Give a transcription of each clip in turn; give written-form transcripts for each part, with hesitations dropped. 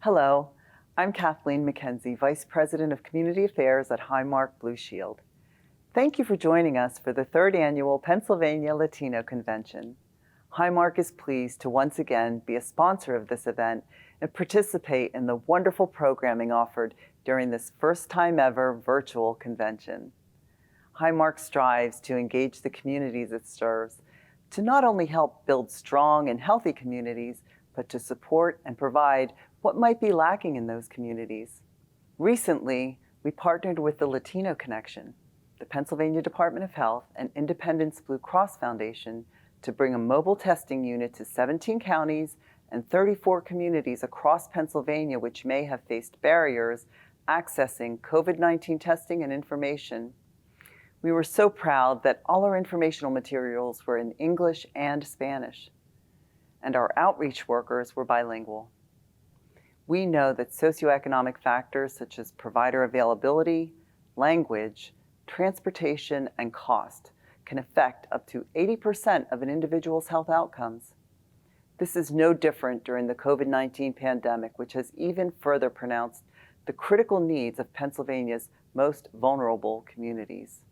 Hello, I'm Kathleen McKenzie, Vice President of Community Affairs at Highmark Blue Shield. Thank you for joining us for the third annual Pennsylvania Latino Convention. Highmark is pleased to once again be a sponsor of this event and participate in the wonderful programming offered during this first time ever virtual convention. Highmark strives to engage the communities it serves, to not only help build strong and healthy communities, but to support and provide what might be lacking in those communities. Recently, we partnered with the Latino Connection, the Pennsylvania Department of Health, and Independence Blue Cross Foundation to bring a mobile testing unit to 17 counties and 34 communities across Pennsylvania which may have faced barriers accessing COVID-19 testing and information. We were so proud that all our informational materials were in English and Spanish, and our outreach workers were bilingual. We know that socioeconomic factors such as provider availability, language, transportation, and cost can affect up to 80% of an individual's health outcomes. This is no different during the COVID-19 pandemic, which has even further pronounced the critical needs of Pennsylvania's most vulnerable communities.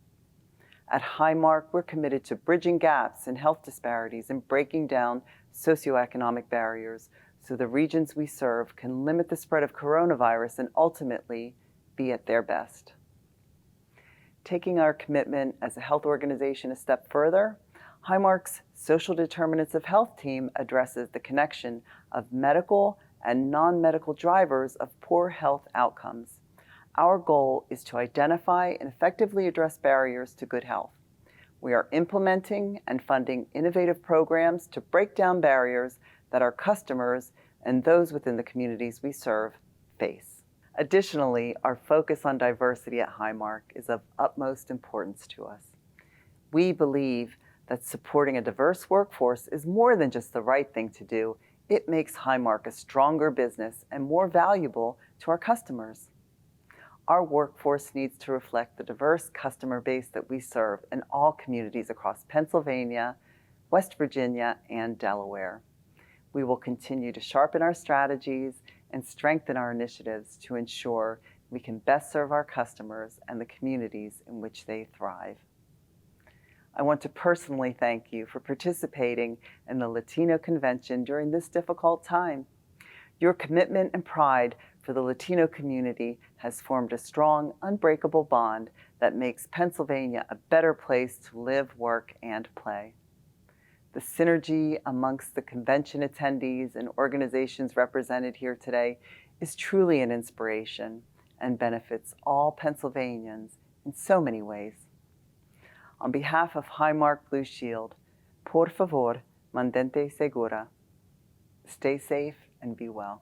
At Highmark, we're committed to bridging gaps in health disparities and breaking down socioeconomic barriers so the regions we serve can limit the spread of coronavirus and ultimately be at their best. Taking our commitment as a health organization a step further, Highmark's Social Determinants of Health team addresses the connection of medical and non-medical drivers of poor health outcomes. Our goal is to identify and effectively address barriers to good health. We are implementing and funding innovative programs to break down barriers that our customers and those within the communities we serve face. Additionally, our focus on diversity at Highmark is of utmost importance to us. We believe that supporting a diverse workforce is more than just the right thing to do. It makes Highmark a stronger business and more valuable to our customers. Our workforce needs to reflect the diverse customer base that we serve in all communities across Pennsylvania, West Virginia, and Delaware. We will continue to sharpen our strategies and strengthen our initiatives to ensure we can best serve our customers and the communities in which they thrive. I want to personally thank you for participating in the Latino Convention during this difficult time. Your commitment and pride for the Latino community has formed a strong, unbreakable bond that makes Pennsylvania a better place to live, work, and play. The synergy amongst the convention attendees and organizations represented here today is truly an inspiration and benefits all Pennsylvanians in so many ways. On behalf of Highmark Blue Shield, por favor, mantente segura. Stay safe and be well.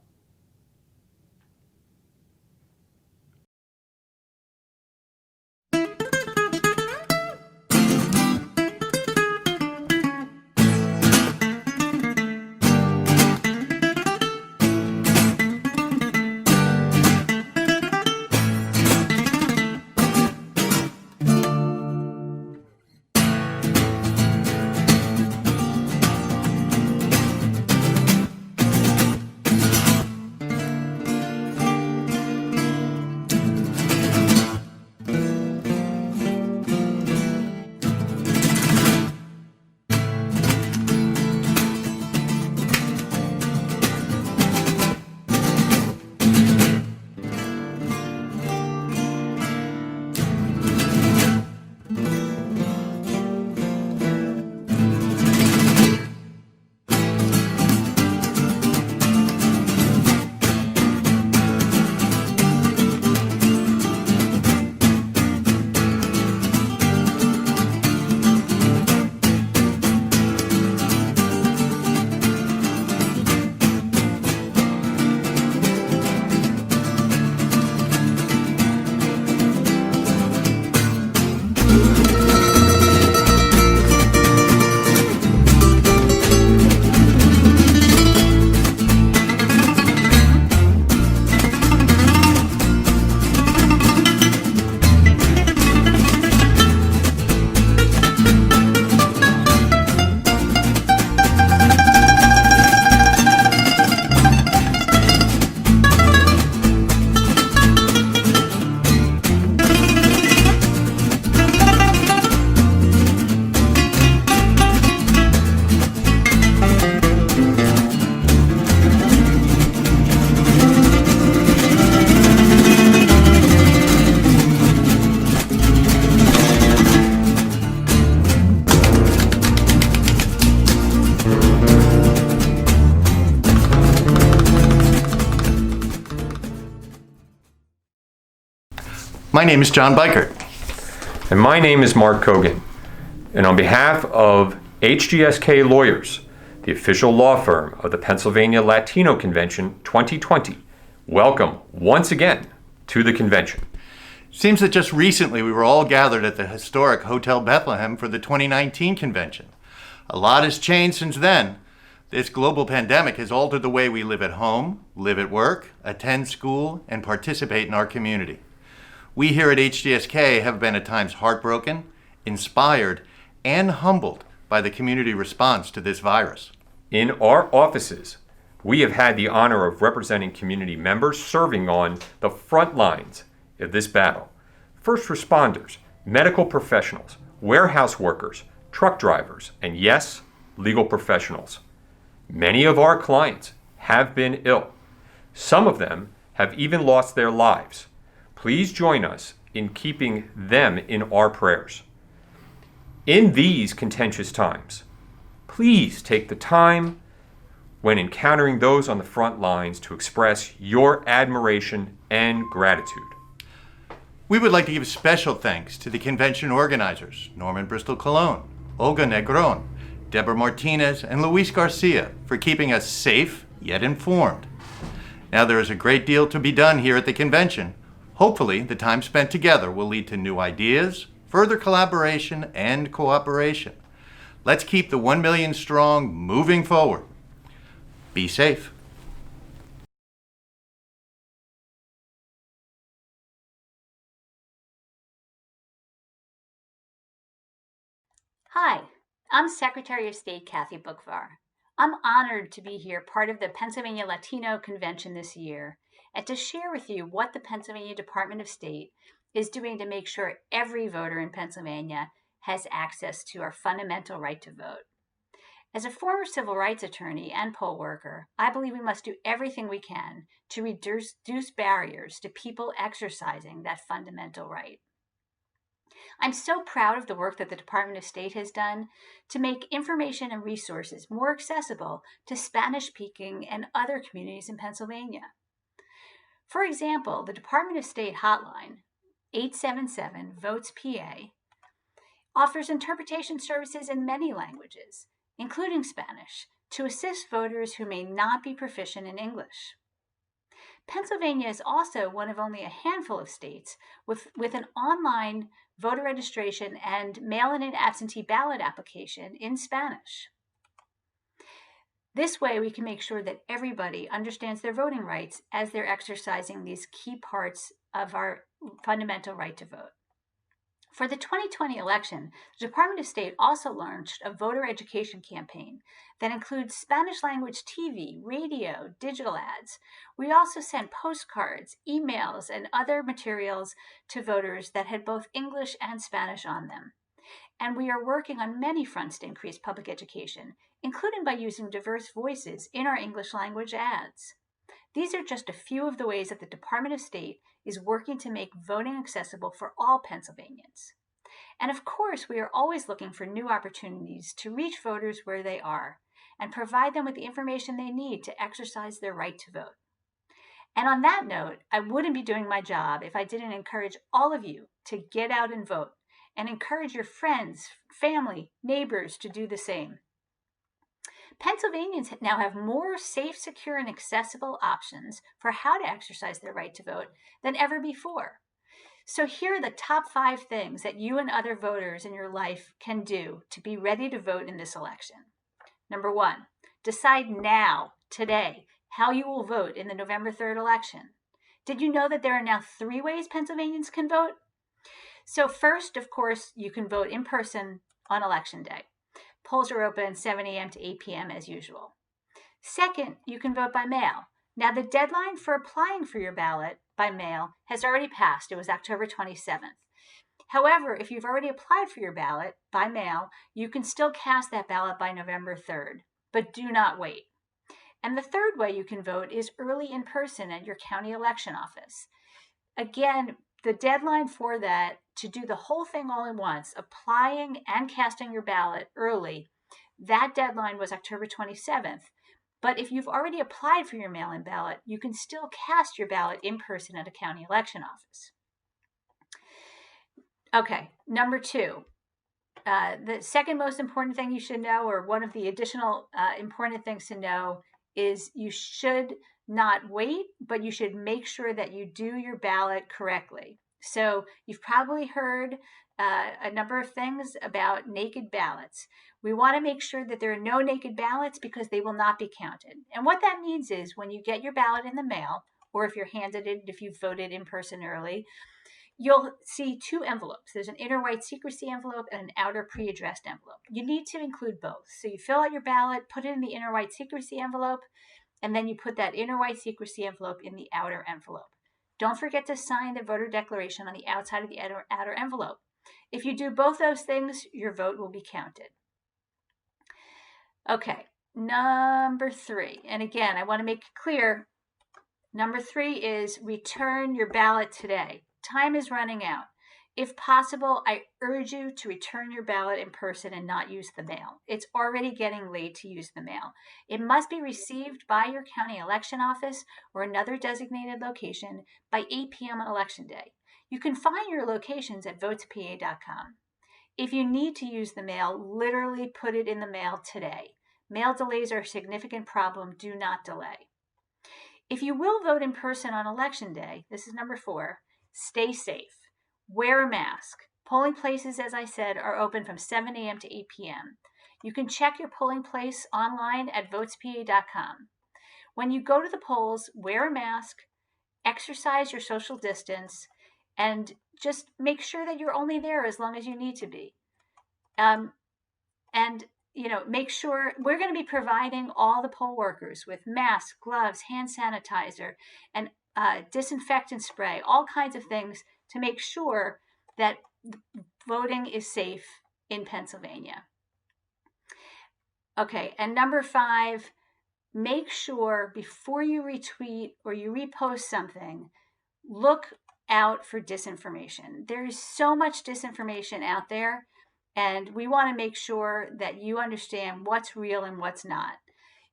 My name is John Bikert. And my name is Mark Kogan. And on behalf of HGSK Lawyers, the official law firm of the Pennsylvania Latino Convention 2020, welcome once again to the convention. Seems that just recently we were all gathered at the historic Hotel Bethlehem for the 2019 convention. A lot has changed since then. This global pandemic has altered the way we live at home, live at work, attend school, and participate in our community. We here at HGSK have been at times heartbroken, inspired, and humbled by the community response to this virus. In our offices, we have had the honor of representing community members serving on the front lines of this battle. First responders, medical professionals, warehouse workers, truck drivers, and yes, legal professionals. Many of our clients have been ill. Some of them have even lost their lives. Please join us in keeping them in our prayers. In these contentious times, please take the time when encountering those on the front lines to express your admiration and gratitude. We would like to give special thanks to the convention organizers, Norman Bristol Colon, Olga Negron, Deborah Martinez, and Luis Garcia, for keeping us safe yet informed. Now there is a great deal to be done here at the convention. Hopefully, the time spent together will lead to new ideas, further collaboration, and cooperation. Let's keep the 1 million strong moving forward. Be safe. Hi, I'm Secretary of State Kathy Bookvar. I'm honored to be here, part of the Pennsylvania Latino Convention this year, and to share with you what the Pennsylvania Department of State is doing to make sure every voter in Pennsylvania has access to our fundamental right to vote. As a former civil rights attorney and poll worker, I believe we must do everything we can to reduce barriers to people exercising that fundamental right. I'm so proud of the work that the Department of State has done to make information and resources more accessible to Spanish-speaking and other communities in Pennsylvania. For example, the Department of State hotline, 877-VOTES-PA, offers interpretation services in many languages, including Spanish, to assist voters who may not be proficient in English. Pennsylvania is also one of only a handful of states with an online voter registration and mail-in and absentee ballot application in Spanish. This way, we can make sure that everybody understands their voting rights as they're exercising these key parts of our fundamental right to vote. For the 2020 election, the Department of State also launched a voter education campaign that includes Spanish language TV, radio, digital ads. We also sent postcards, emails, and other materials to voters that had both English and Spanish on them. And we are working on many fronts to increase public education, including by using diverse voices in our English language ads. These are just a few of the ways that the Department of State is working to make voting accessible for all Pennsylvanians. And of course, we are always looking for new opportunities to reach voters where they are and provide them with the information they need to exercise their right to vote. And on that note, I wouldn't be doing my job if I didn't encourage all of you to get out and vote, and encourage your friends, family, neighbors to do the same. Pennsylvanians now have more safe, secure, and accessible options for how to exercise their right to vote than ever before. So here are the top 5 things that you and other voters in your life can do to be ready to vote in this election. Number 1, decide now, today, how you will vote in the November 3rd election. Did you know that there are now 3 ways Pennsylvanians can vote? So first, of course, you can vote in person on Election Day. Polls are open 7 a.m. to 8 p.m. as usual. Second, you can vote by mail. Now, the deadline for applying for your ballot by mail has already passed. It was October 27th. However, if you've already applied for your ballot by mail, you can still cast that ballot by November 3rd, but do not wait. And the third way you can vote is early in person at your county election office. Again, the deadline for that, to do the whole thing all at once, applying and casting your ballot early, that deadline was October 27th. But if you've already applied for your mail-in ballot, you can still cast your ballot in person at a county election office. Okay, number 2. The second most important thing you should know, or one of the additional important things to know, is you should not wait, but you should make sure that you do your ballot correctly. So you've probably heard a number of things about naked ballots. We want to make sure that there are no naked ballots because they will not be counted. And what that means is when you get your ballot in the mail, or if you're handed it, if you've voted in person early, you'll see 2 envelopes. There's an inner white secrecy envelope and an outer pre-addressed envelope. You need to include both. So you fill out your ballot, put it in the inner white secrecy envelope, and then you put that inner white secrecy envelope in the outer envelope. Don't forget to sign the voter declaration on the outside of the outer envelope. If you do both those things, your vote will be counted. Okay, number 3. And again, I want to make it clear, number 3 is return your ballot today. Time is running out. If possible, I urge you to return your ballot in person and not use the mail. It's already getting late to use the mail. It must be received by your county election office or another designated location by 8 p.m. on election day. You can find your locations at votespa.com. If you need to use the mail, literally put it in the mail today. Mail delays are a significant problem. Do not delay. If you will vote in person on election day, this is number 4, stay safe. Wear a mask. Polling places, as I said, are open from 7 a.m. to 8 p.m. You can check your polling place online at votespa.com. When you go to the polls, wear a mask, exercise your social distance, and just make sure that you're only there as long as you need to be. And make sure we're going to be providing all the poll workers with masks, gloves, hand sanitizer, and disinfectant spray, all kinds of things to make sure that voting is safe in Pennsylvania. Okay, and number 5, make sure before you retweet or you repost something, look out for disinformation. There is so much disinformation out there, and we want to make sure that you understand what's real and what's not.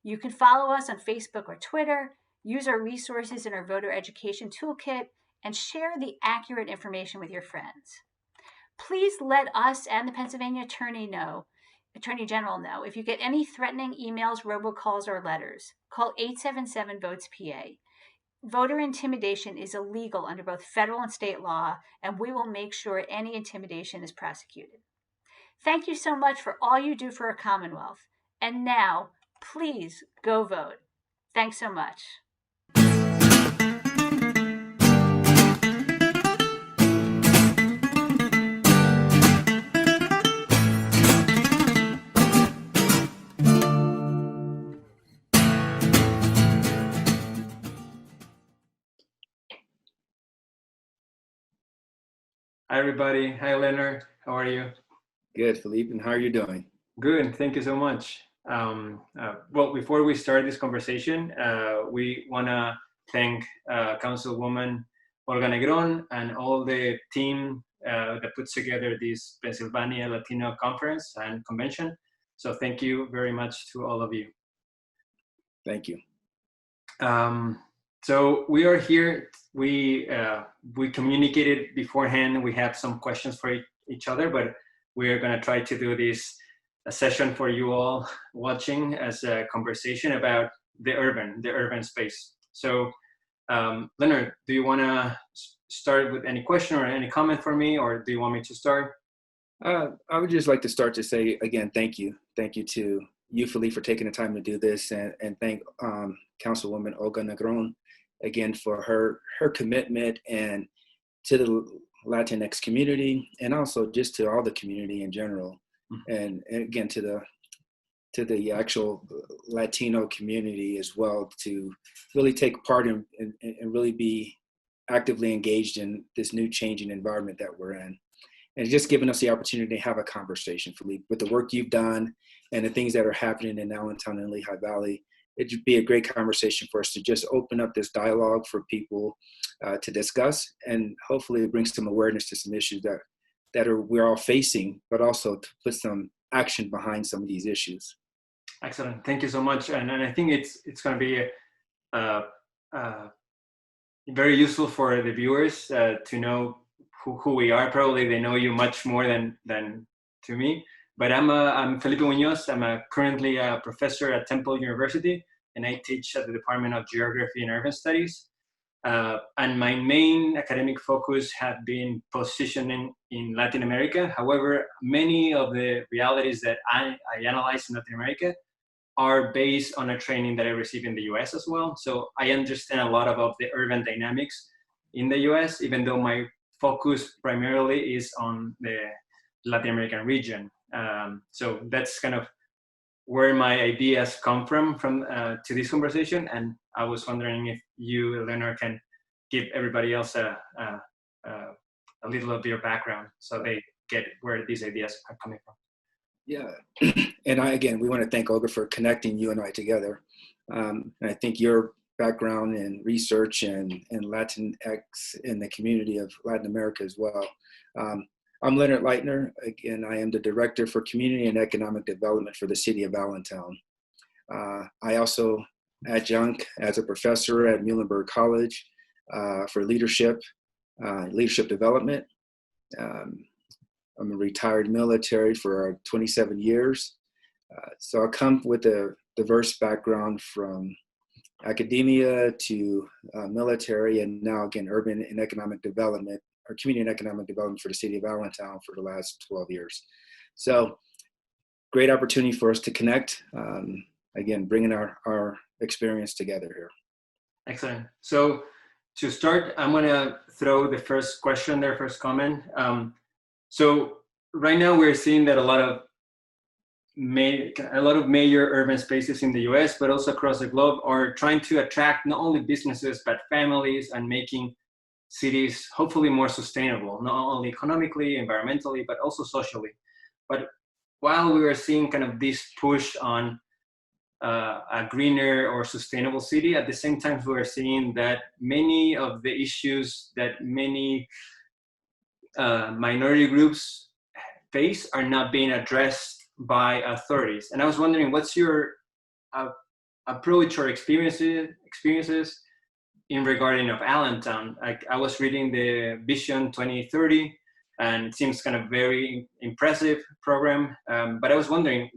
You can follow us on Facebook or Twitter, use our resources in our voter education toolkit, and share the accurate information with your friends. Please let us and the Pennsylvania Attorney General know if you get any threatening emails, robocalls, or letters. Call 877-VOTES-PA. Voter intimidation is illegal under both federal and state law, and we will make sure any intimidation is prosecuted. Thank you so much for all you do for our Commonwealth. And now, please go vote. Thanks so much. Hi, everybody. Hi, Leonard. How are you? Good, Philippe. And how are you doing? Good. Thank you so much. Well, before we start this conversation, we want to thank Councilwoman Olga Negron and all the team that puts together this Pennsylvania Latino Conference and Convention. So thank you very much to all of you. Thank you. So we are here. We communicated beforehand. We have some questions for each other, but we are going to try to do this a session for you all watching as a conversation about the urban space. So, Leonard, do you want to start with any question or any comment for me, or do you want me to start? I would just like to start to say again, thank you. Thank you to you, Philippe, for taking the time to do this, and thank Councilwoman Olga Negron again for her commitment and to the Latinx community, and also just to all the community in general, and again to the actual Latino community as well, to really take part in and really be actively engaged in this new changing environment that we're in. And just giving us the opportunity to have a conversation, Philippe, with the work you've done and the things that are happening in Allentown and Lehigh Valley. It'd be a great conversation for us to just open up this dialogue for people to discuss, and hopefully bring some awareness to some issues that we're all facing, but also to put some action behind some of these issues. Excellent. Thank you so much. And I think it's going to be very useful for the viewers to know who we are. Probably they know you much more than to me. But I'm Felipe Munoz. I'm currently a professor at Temple University, and I teach at the Department of Geography and Urban Studies. And my main academic focus had been positioning in Latin America. However, many of the realities that I analyze in Latin America are based on a training that I received in the US as well. So I understand a lot about the urban dynamics in the US, even though my focus primarily is on the Latin American region. So that's kind of where my ideas come from to this conversation. And I was wondering if you, Eleanor, can give everybody else a little of your background so they get where these ideas are coming from. Yeah, and we want to thank Olga for connecting you and I together. And I think your background in research and Latinx in the community of Latin America as well. I'm Leonard Leitner. Again, I am the Director for Community and Economic Development for the City of Allentown. I also adjunct as a professor at Muhlenberg College for leadership development. I'm a retired military for 27 years. So I come with a diverse background from academia to military, and now again, urban and economic development, or community and economic development for the city of Allentown for the last 12 years. So great opportunity for us to connect. Again, bringing our experience together here. Excellent. So to start, I'm going to throw the first question there, first comment. So right now we're seeing that a lot of major urban spaces in the US, but also across the globe, are trying to attract not only businesses, but families, and making cities hopefully more sustainable, not only economically, environmentally, but also socially. But while we are seeing kind of this push on a greener or sustainable city, at the same time, we are seeing that many of the issues that many minority groups face are not being addressed by authorities. And I was wondering, what's your approach or experiences in regarding of Allentown? I was reading the Vision 2030, and it seems kind of very impressive program. But I was wondering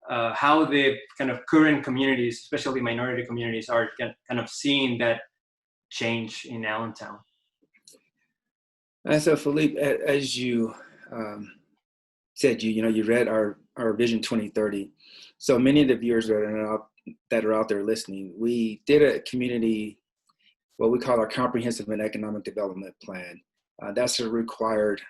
how the kind of current communities, especially minority communities, are kind of seeing that change in Allentown. And so, Felipe, as you said, you read our Vision 2030. So many of the viewers that are out there listening, we did a community, what we call our comprehensive and economic development plan. That's a required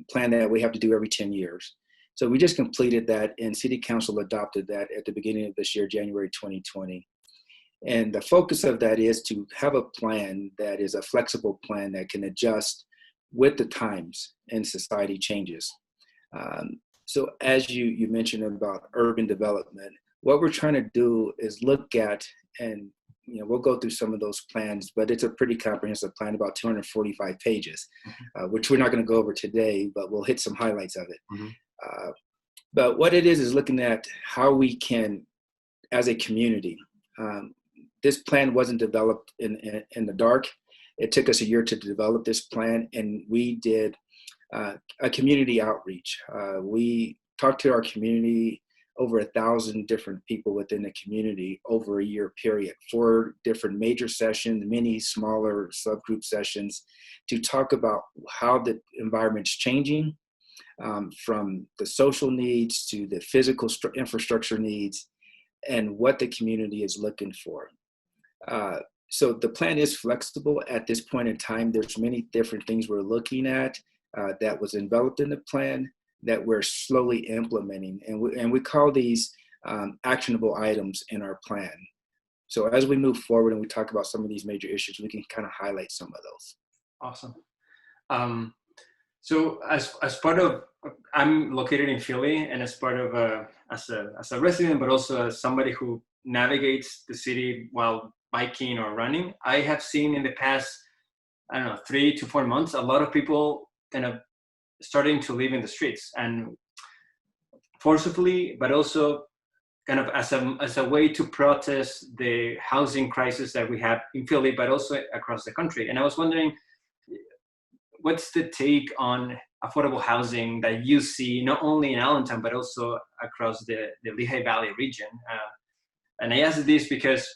plan that we have to do every 10 years. So we just completed that, and City Council adopted that at the beginning of this year, January 2020. And the focus of that is to have a plan that is a flexible plan that can adjust with the times and society changes. So as you mentioned about urban development, what we're trying to do is look at, and we'll go through some of those plans, but it's a pretty comprehensive plan, about 245 pages, which we're not going to go over today, but we'll hit some highlights of it. Mm-hmm. But what it is looking at how we can, as a community, this plan wasn't developed in the dark. It took us a year to develop this plan, and we did a community outreach. We talked to our community, over 1,000 different people within the community over a year period, 4 different major sessions, many smaller subgroup sessions, to talk about how the environment's changing, from the social needs to the physical infrastructure needs, and what the community is looking for. So the plan is flexible at this point in time. There's many different things we're looking at that was enveloped in the plan that we're slowly implementing. And we call these actionable items in our plan. So as we move forward and we talk about some of these major issues, we can kind of highlight some of those. Awesome. So as part of, I'm located in Philly, and as part of as a resident, but also as somebody who navigates the city while biking or running, I have seen in the past, 3 to 4 months, a lot of people kind of starting to live in the streets, and forcibly, but also kind of as a way to protest the housing crisis that we have in Philly, but also across the country. And I was wondering, what's the take on affordable housing that you see not only in Allentown but also across the Lehigh Valley region? And I ask this because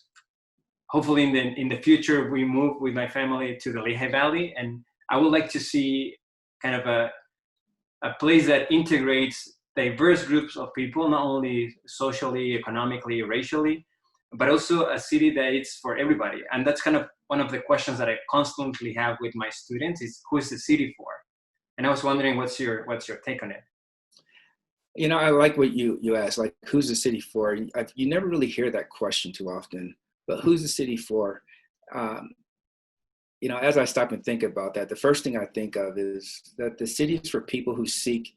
hopefully in the future we move with my family to the Lehigh Valley, and I would like to see kind of a place that integrates diverse groups of people, not only socially, economically, racially, but also a city that is for everybody. And that's kind of one of the questions that I constantly have with my students is, who is the city for? And I was wondering, what's your take on it? You know, I like what you asked, like, who's the city for? You never really hear that question too often, but who's the city for? You know, as I stop and think about that, the first thing I think of is that the city is for people who seek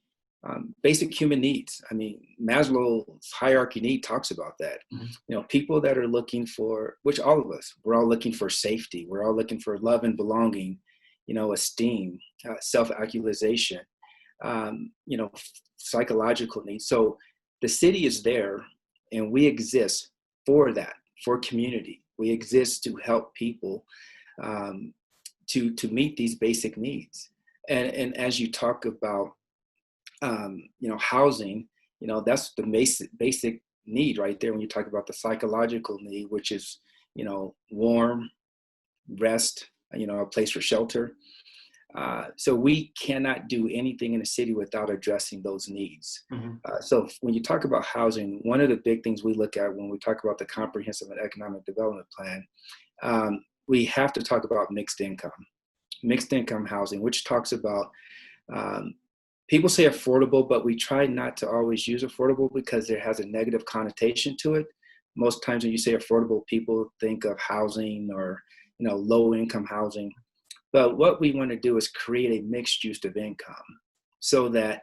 basic human needs. I mean, Maslow's hierarchy need talks about that. Mm-hmm. You know, people that are looking for, which all of us, we're all looking for safety. We're all looking for love and belonging, you know, esteem, self-actualization, you know, psychological needs. So the city is there, and we exist for that, for community. We exist to help people to meet these basic needs. And as you talk about, you know, housing, you know, that's the basic need right there when you talk about the psychological need, which is, you know, warm, rest, you know, a place for shelter. So we cannot do anything in a city without addressing those needs. Mm-hmm. So when you talk about housing, one of the big things we look at when we talk about the comprehensive and economic development plan, we have to talk about mixed income housing, which talks about, people say affordable, but we try not to always use affordable because there has a negative connotation to it. Most times when you say affordable, people think of housing or, you know, low income housing. But what we want to do is create a mixed use of income so that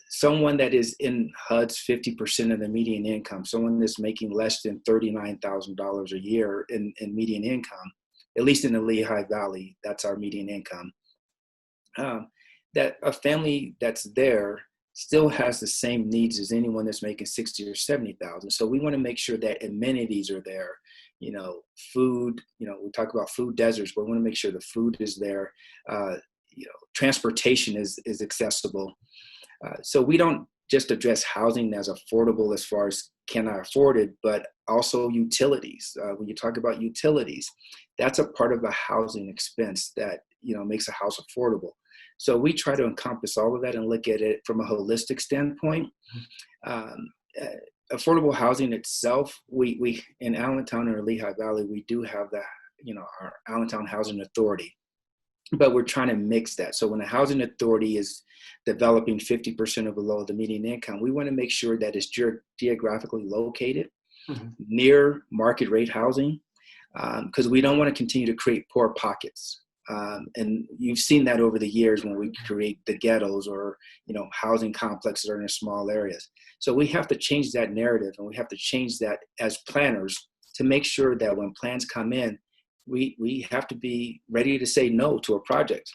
someone that is in HUD's 50% of the median income, someone that's making less than $39,000 a year in median income, at least in the Lehigh Valley, that's our median income, that a family that's there still has the same needs as anyone that's making 60 or 70,000. So we want to make sure that amenities are there. You know, food, you know, we talk about food deserts, but we want to make sure the food is there. You know, transportation is accessible. So we don't just address housing as affordable as far as can I afford it, but also utilities. When you talk about utilities, that's a part of the housing expense that, you know, makes a house affordable. So we try to encompass all of that and look at it from a holistic standpoint. Affordable housing itself, we in Allentown or Lehigh Valley, we do have that, you know, our Allentown Housing Authority, but we're trying to mix that. So when a housing authority is developing 50% or below the median income, we want to make sure that it's geographically located near market rate housing, because we don't want to continue to create poor pockets. And you've seen that over the years when we create the ghettos or, you know, housing complexes are in small areas. So we have to change that narrative, and we have to change that as planners to make sure that when plans come in, we have to be ready to say no to a project,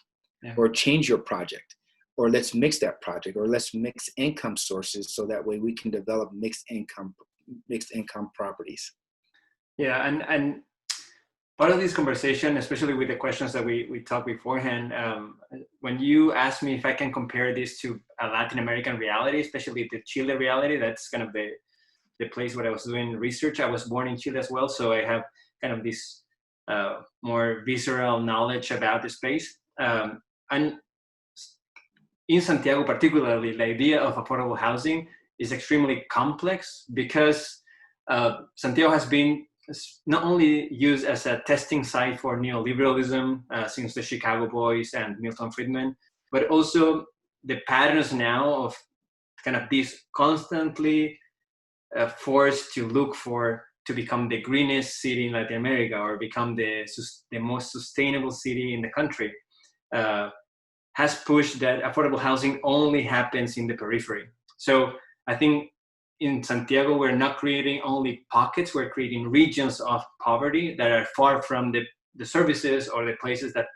or change your project, or let's mix that project, or let's mix income sources so that way we can develop mixed income properties. Yeah, and part of this conversation, especially with the questions that we talked beforehand, when you asked me if I can compare this to a Latin American reality, especially the Chile reality, that's kind of the place where I was doing research. I was born in Chile as well, so I have kind of this more visceral knowledge about the space. And in Santiago particularly, the idea of affordable housing is extremely complex because Santiago has been not only used as a testing site for neoliberalism since the Chicago Boys and Milton Friedman, but also the patterns now of kind of this constantly forced to look to become the greenest city in Latin America or become the most sustainable city in the country has pushed that affordable housing only happens in the periphery. So I think in Santiago, we're not creating only pockets, we're creating regions of poverty that are far from the services or the places that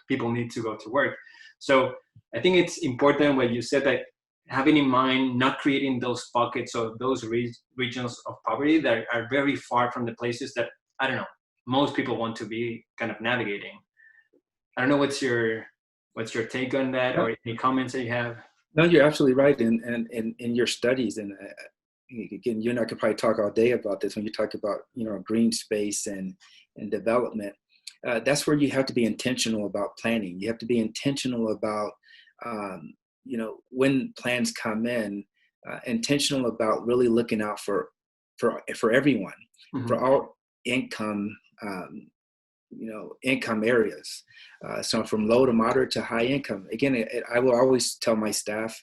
people need to go to work. So I think it's important what you said, that having in mind not creating those pockets or those regions of poverty that are very far from the places that, I don't know, most people want to be kind of navigating. I don't know what's your What's your take on that, or any comments that you have? No, you're absolutely right. And in your studies, and again, you and I could probably talk all day about this when you talk about, green space and development. That's where you have to be intentional about planning. You have to be intentional about, when plans come in, intentional about really looking out for everyone, for all income, income areas. So from low to moderate to high income. Again, I will always tell my staff,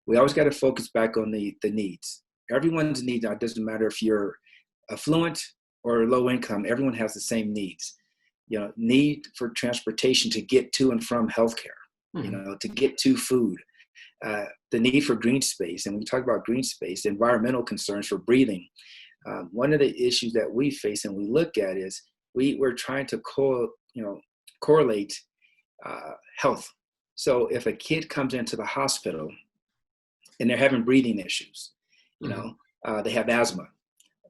we always got to focus back on the needs. Everyone's needs. It doesn't matter if you're affluent or low income. Everyone has the same needs. Need for transportation to get to and from healthcare. To get to food. The need for green space, and when we talk about green space, environmental concerns for breathing. One of the issues that we face and we look at is we're trying to correlate health. So if a kid comes into the hospital and they're having breathing issues, they have asthma.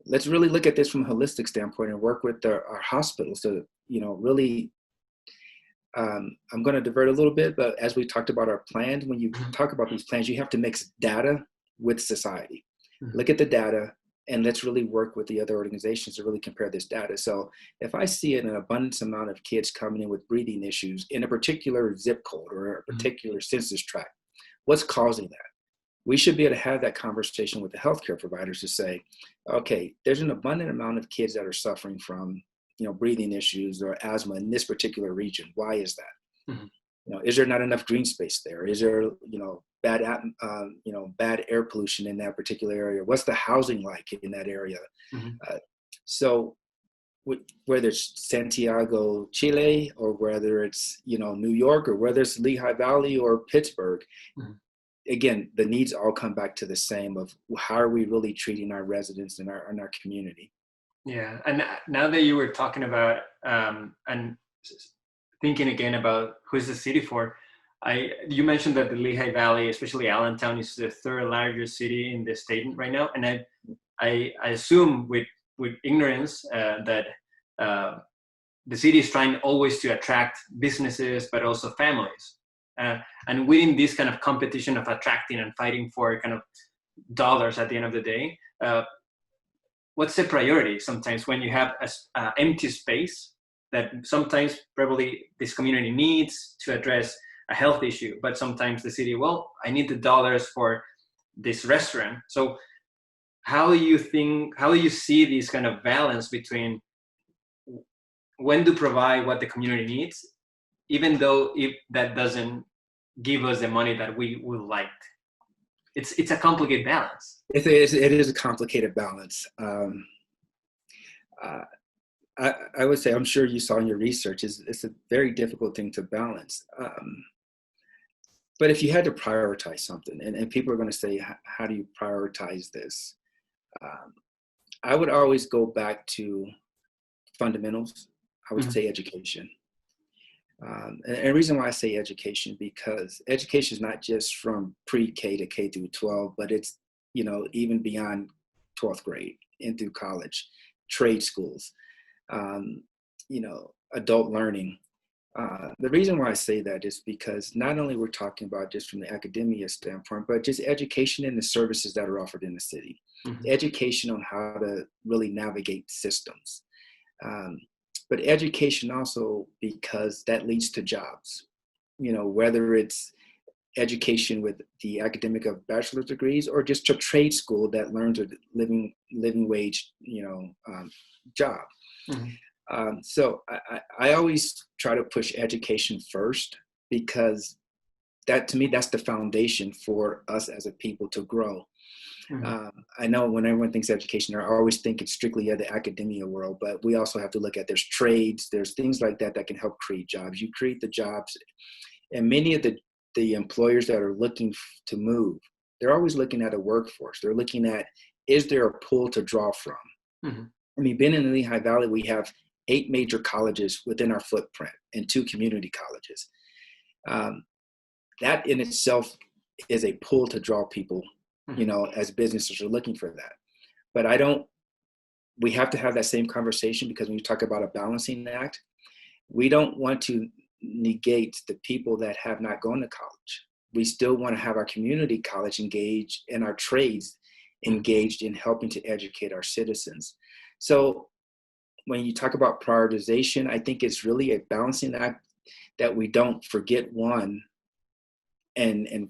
Let's really look at this from a holistic standpoint and work with our hospitals to, really, I'm going to divert a little bit, but as we talked about our plans, when you talk about these plans, you have to mix data with society. Look at the data, and let's really work with the other organizations to really compare this data. So if I see an abundance amount of kids coming in with breathing issues in a particular zip code or a particular census tract, what's causing that? We should be able to have that conversation with the healthcare providers to say, okay, there's an abundant amount of kids that are suffering from, breathing issues or asthma in this particular region. Why is that? Is there not enough green space there? Is there, bad air pollution in that particular area? What's the housing like in that area? So whether it's Santiago, Chile, or whether it's, New York, or whether it's Lehigh Valley or Pittsburgh, again, the needs all come back to the same of how are we really treating our residents in our community. Yeah, and now that you were talking about and thinking again about who's the city for, you mentioned that the Lehigh Valley, especially Allentown, is the third largest city in the state right now, and I assume with ignorance that the city is trying always to attract businesses, but also families, and within this kind of competition of attracting and fighting for kind of dollars at the end of the day. What's the priority sometimes when you have an empty space that sometimes probably this community needs to address a health issue, but sometimes the city, I need the dollars for this restaurant. So how do you see this kind of balance between when to provide what the community needs, even though if that doesn't give us the money that we would like? It's a complicated balance. It is a complicated balance. I would say, I'm sure you saw in your research, it's a very difficult thing to balance. But if you had to prioritize something, and people are going to say, how do you prioritize this? I would always go back to fundamentals. I would say education. And the reason why I say education, because education is not just from pre-K to K through 12, but it's, even beyond 12th grade into college, trade schools, adult learning. The reason why I say that is because not only we're talking about just from the academia standpoint, but just education and the services that are offered in the city, education on how to really navigate systems. But education also, because that leads to jobs, whether it's education with the academic of bachelor's degrees or just a trade school that learns a living wage, job. So I always try to push education first, because that, to me, that's the foundation for us as a people to grow. I know when everyone thinks education, they're always thinking strictly of the academia world, but we also have to look at there's trades, there's things like that can help create jobs. You create the jobs, and many of the employers that are looking to move, they're always looking at a workforce. They're looking at, is there a pool to draw from? I mean, being in the Lehigh Valley, we have 8 major colleges within our footprint and 2 community colleges. That in itself is a pool to draw people, as businesses are looking for that. But we have to have that same conversation, because when you talk about a balancing act, we don't want to negate the people that have not gone to college. We still want to have our community college engaged and our trades engaged in helping to educate our citizens. So when you talk about prioritization, I think it's really a balancing act that we don't forget one and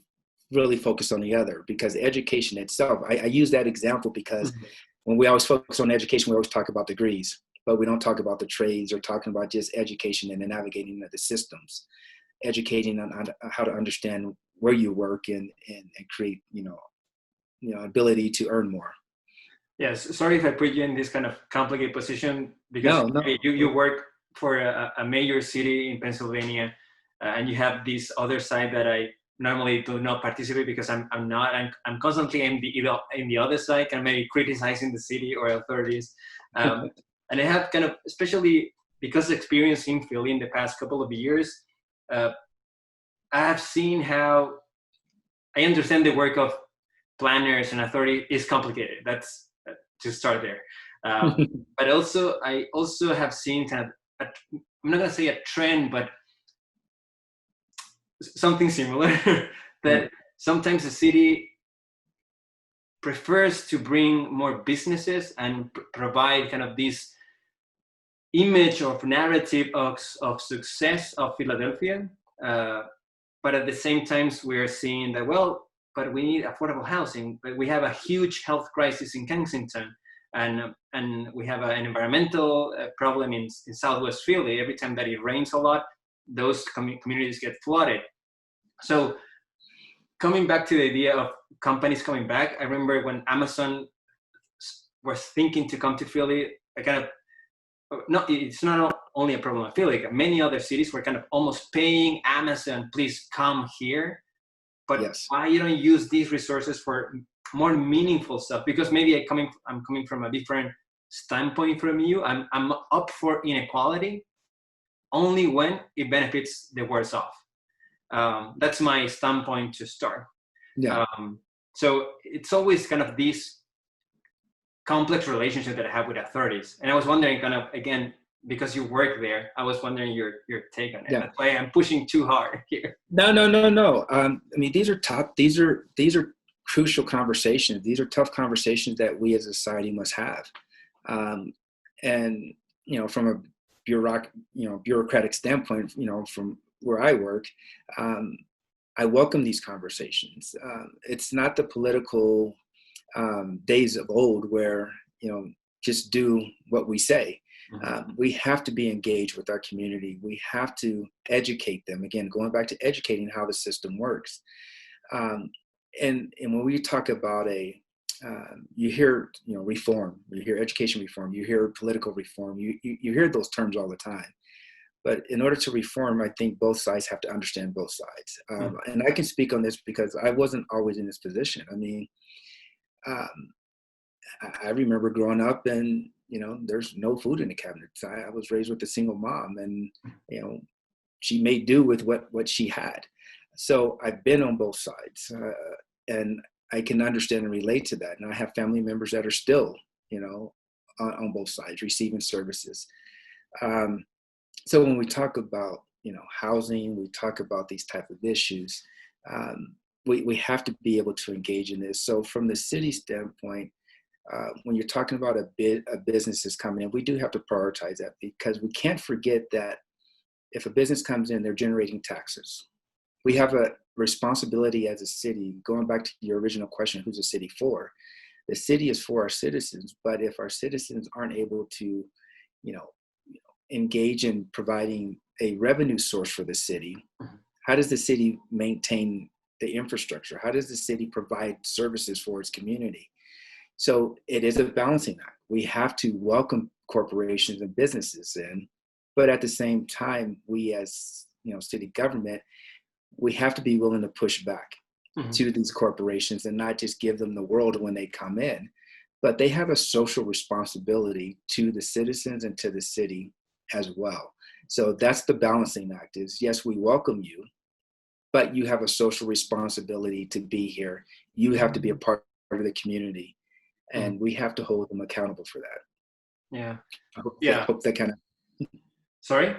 really focus on the other, because education itself, I use that example because when we always focus on education, we always talk about degrees, but we don't talk about the trades or talking about just education and the navigating of the systems, educating on how to understand where you work and create, ability to earn more. Yes, sorry if I put you in this kind of complicated position, because No. you work for a major city in Pennsylvania, and you have this other side that I normally do not participate because I'm constantly in the other side, kind of maybe criticizing the city or authorities, and I have kind of, especially because experience in Philly in the past couple of years, I have seen how I understand the work of planners and authority is complicated. That's to start there. But also, I also have seen kind of, I'm not going to say a trend, but something similar that sometimes the city prefers to bring more businesses and provide kind of this image of narrative of success of Philadelphia. But at the same time, we're seeing that, well, but we need affordable housing, but we have a huge health crisis in Kensington, and we have an environmental problem in Southwest Philly. Every time that it rains a lot, those communities get flooded. So coming back to the idea of companies coming back, I remember when Amazon was thinking to come to Philly, I kind of, no, it's not only a problem of Philly. Many other cities were kind of almost paying Amazon, please come here. But yes. Why you don't use these resources for more meaningful stuff? Because maybe I'm coming from a different standpoint from you. I'm up for inequality only when it benefits the worse off. That's my standpoint to start. Yeah. So it's always kind of this complex relationship that I have with authorities. And I was wondering, kind of, again, because you work there, I was wondering your take on it. Yeah. That's why I'm pushing too hard here. No. I mean, these are crucial conversations. These are tough conversations that we as a society must have. And, from a bureaucratic standpoint, from where I work, I welcome these conversations. It's not the political days of old where, just do what we say. We have to be engaged with our community. We have to educate them. Again, going back to educating how the system works. And when we talk about you hear, reform, you hear education reform, you hear political reform, you hear those terms all the time. But in order to reform, I think both sides have to understand both sides. And I can speak on this because I wasn't always in this position. I mean, I remember growing up and, there's no food in the cabinets. I was raised with a single mom and, she made do with what she had. So I've been on both sides and I can understand and relate to that. And I have family members that are still, on both sides receiving services. So when we talk about, housing, we talk about these type of issues, we have to be able to engage in this. So from the city standpoint, when you're talking about a business is coming in, we do have to prioritize that because we can't forget that if a business comes in, they're generating taxes. We have a responsibility as a city, going back to your original question, who's the city for? The city is for our citizens, but if our citizens aren't able to, engage in providing a revenue source for the city, how does the city maintain the infrastructure? How does the city provide services for its community? So it is a balancing act. We have to welcome corporations and businesses in, but at the same time, we as city government, we have to be willing to push back to these corporations and not just give them the world when they come in, but they have a social responsibility to the citizens and to the city as well. So that's the balancing act is, yes, we welcome you, but you have a social responsibility to be here. You have to be a part of the community and we have to hold them accountable for that. Yeah. I hope that kind of. Sorry?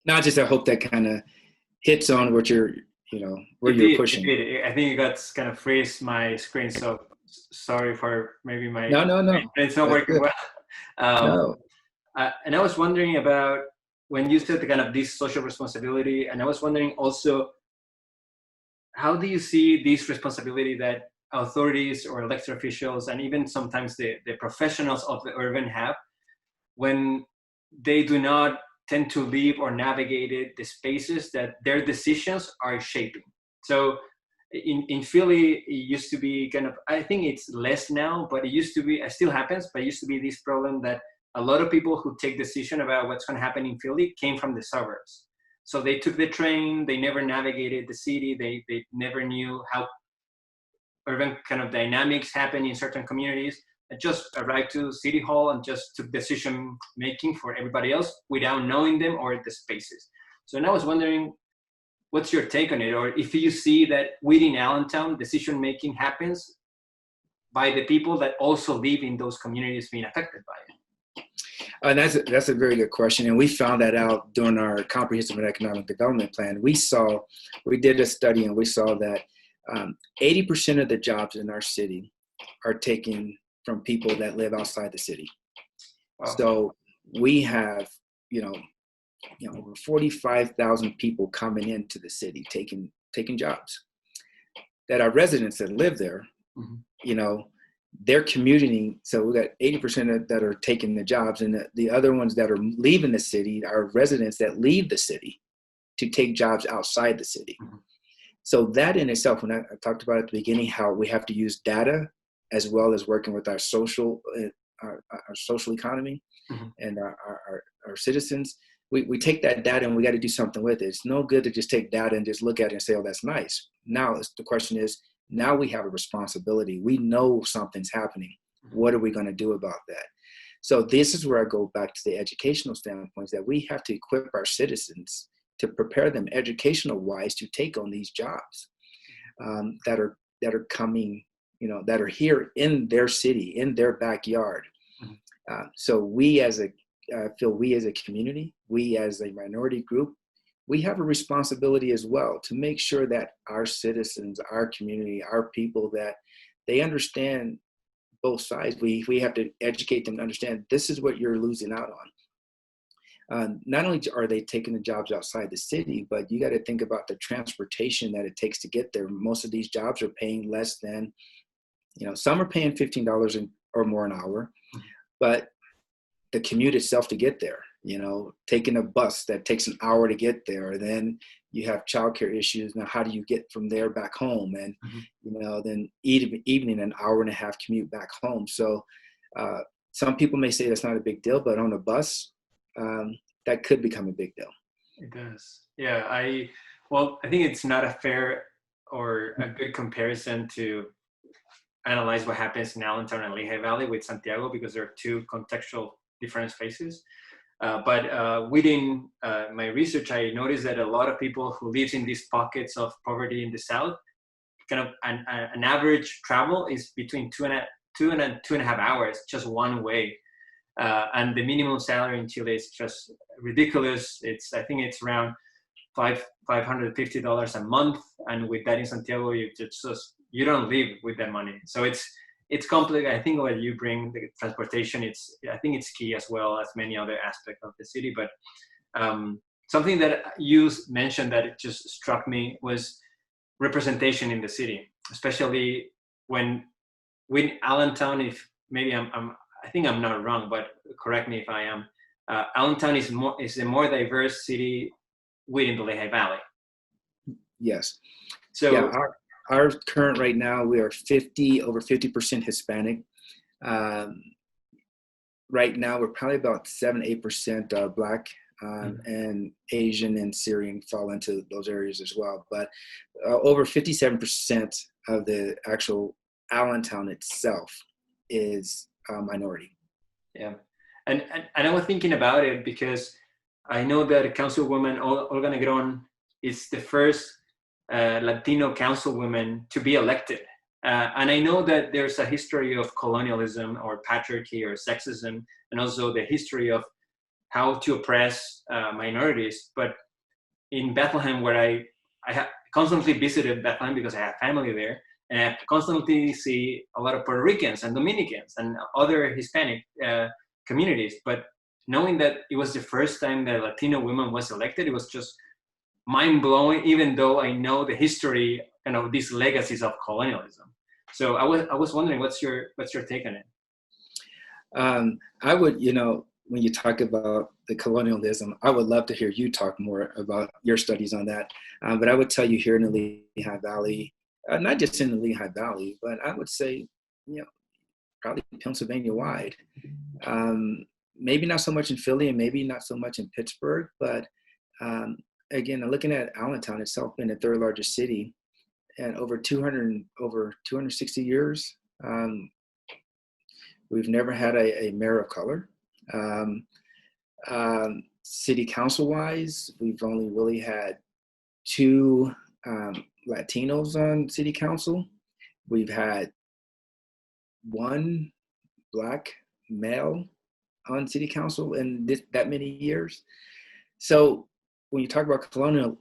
Not just I hope that kind of hits on what you're, where It you're did. It pushing. did. I think it got kind of freeze my screen. So sorry for maybe my. No, no, no. It's not That's working good. well. Um, No. and I was wondering about when you said the kind of this social responsibility, and I was wondering also, how do you see this responsibility that authorities or elected officials and even sometimes the professionals of the urban have when they do not tend to live or navigate the spaces that their decisions are shaping? So in Philly, it used to be kind of, I think it's less now, but it used to be, it still happens, but it used to be this problem that a lot of people who take decision about what's going to happen in Philly came from the suburbs. So they took the train, they never navigated the city, they never knew how urban kind of dynamics happen in certain communities. I just arrived to City Hall and just took decision making for everybody else without knowing them or the spaces. So now I was wondering, what's your take on it? Or if you see that within Allentown, decision making happens by the people that also live in those communities being affected by it? That's a very good question, and we found that out during our comprehensive and economic development plan. We did a study, and we saw that 80% of the jobs in our city are taken from people that live outside the city. Wow. So we have, over 45,000 people coming into the city taking jobs. That our residents that live there, they're commuting. So we got 80% that are taking the jobs, and the other ones that are leaving the city are residents that leave the city to take jobs outside the city. Mm-hmm. So that in itself, when I talked about at the beginning, how we have to use data as well as working with our social economy, mm-hmm. and our citizens. We take that data and we got to do something with it. It's no good to just take data and just look at it and say, oh, that's nice. Now the question is, now we have a responsibility. We know something's happening. What are we going to do about that? So this is where I go back to the educational standpoints, that we have to equip our citizens to prepare them educational wise to take on these jobs that are coming, that are here in their city, in their backyard. So we as a community, we as a minority group, we have a responsibility as well to make sure that our citizens, our community, our people, that they understand both sides. We have to educate them to understand this is what you're losing out on. Not only are they taking the jobs outside the city, but you got to think about the transportation that it takes to get there. Most of these jobs are paying less than, some are paying $15 or more an hour, but the commute itself to get there, taking a bus that takes an hour to get there, then you have childcare issues. Now, how do you get from there back home? And, then evening, an hour and a half commute back home. So some people may say that's not a big deal, but on a bus, that could become a big deal. It does. Yeah. I think it's not a fair or a good comparison to analyze what happens in Allentown and Lehigh Valley with Santiago, because they're two contextual different spaces. But within my research, I noticed that a lot of people who live in these pockets of poverty in the South, kind of an average travel is between two and two and a half hours, just one way. And the minimum salary in Chile is just ridiculous. I think it's around $550 a month. And with that in Santiago, you don't live with that money. So it's complicated. I think what you bring, the transportation, I think it's key as well as many other aspects of the city. But something that you mentioned that it just struck me was representation in the city, especially when Allentown, if maybe I think I'm not wrong, but correct me if I am. Allentown is a more diverse city within the Lehigh Valley. Yes. So yeah, our current right now, we are over 50% Hispanic. Right now, we're probably about 7-8% Black, and Asian and Syrian fall into those areas as well. But over 57% of the actual Allentown itself is minority. Yeah, and I was thinking about it because I know that Councilwoman Olga Negron is the first Latino councilwoman to be elected. And I know that there's a history of colonialism or patriarchy or sexism, and also the history of how to oppress minorities. But in Bethlehem, where I constantly visited Bethlehem because I have family there, and I constantly see a lot of Puerto Ricans and Dominicans and other Hispanic communities. But knowing that it was the first time that a Latino woman was elected, it was just mind blowing. Even though I know the history and of these legacies of colonialism, so I was wondering, what's your take on it? I would, when you talk about the colonialism, I would love to hear you talk more about your studies on that. But I would tell you here in the Lehigh Valley, not just in the Lehigh Valley, but I would say, probably Pennsylvania wide. Maybe not so much in Philly and maybe not so much in Pittsburgh, but again, looking at Allentown itself, being the third largest city, and over 260 years, we've never had a mayor of color. City council-wise, we've only really had 2 Latinos on city council. We've had 1 Black male on city council in that many years. So when you talk about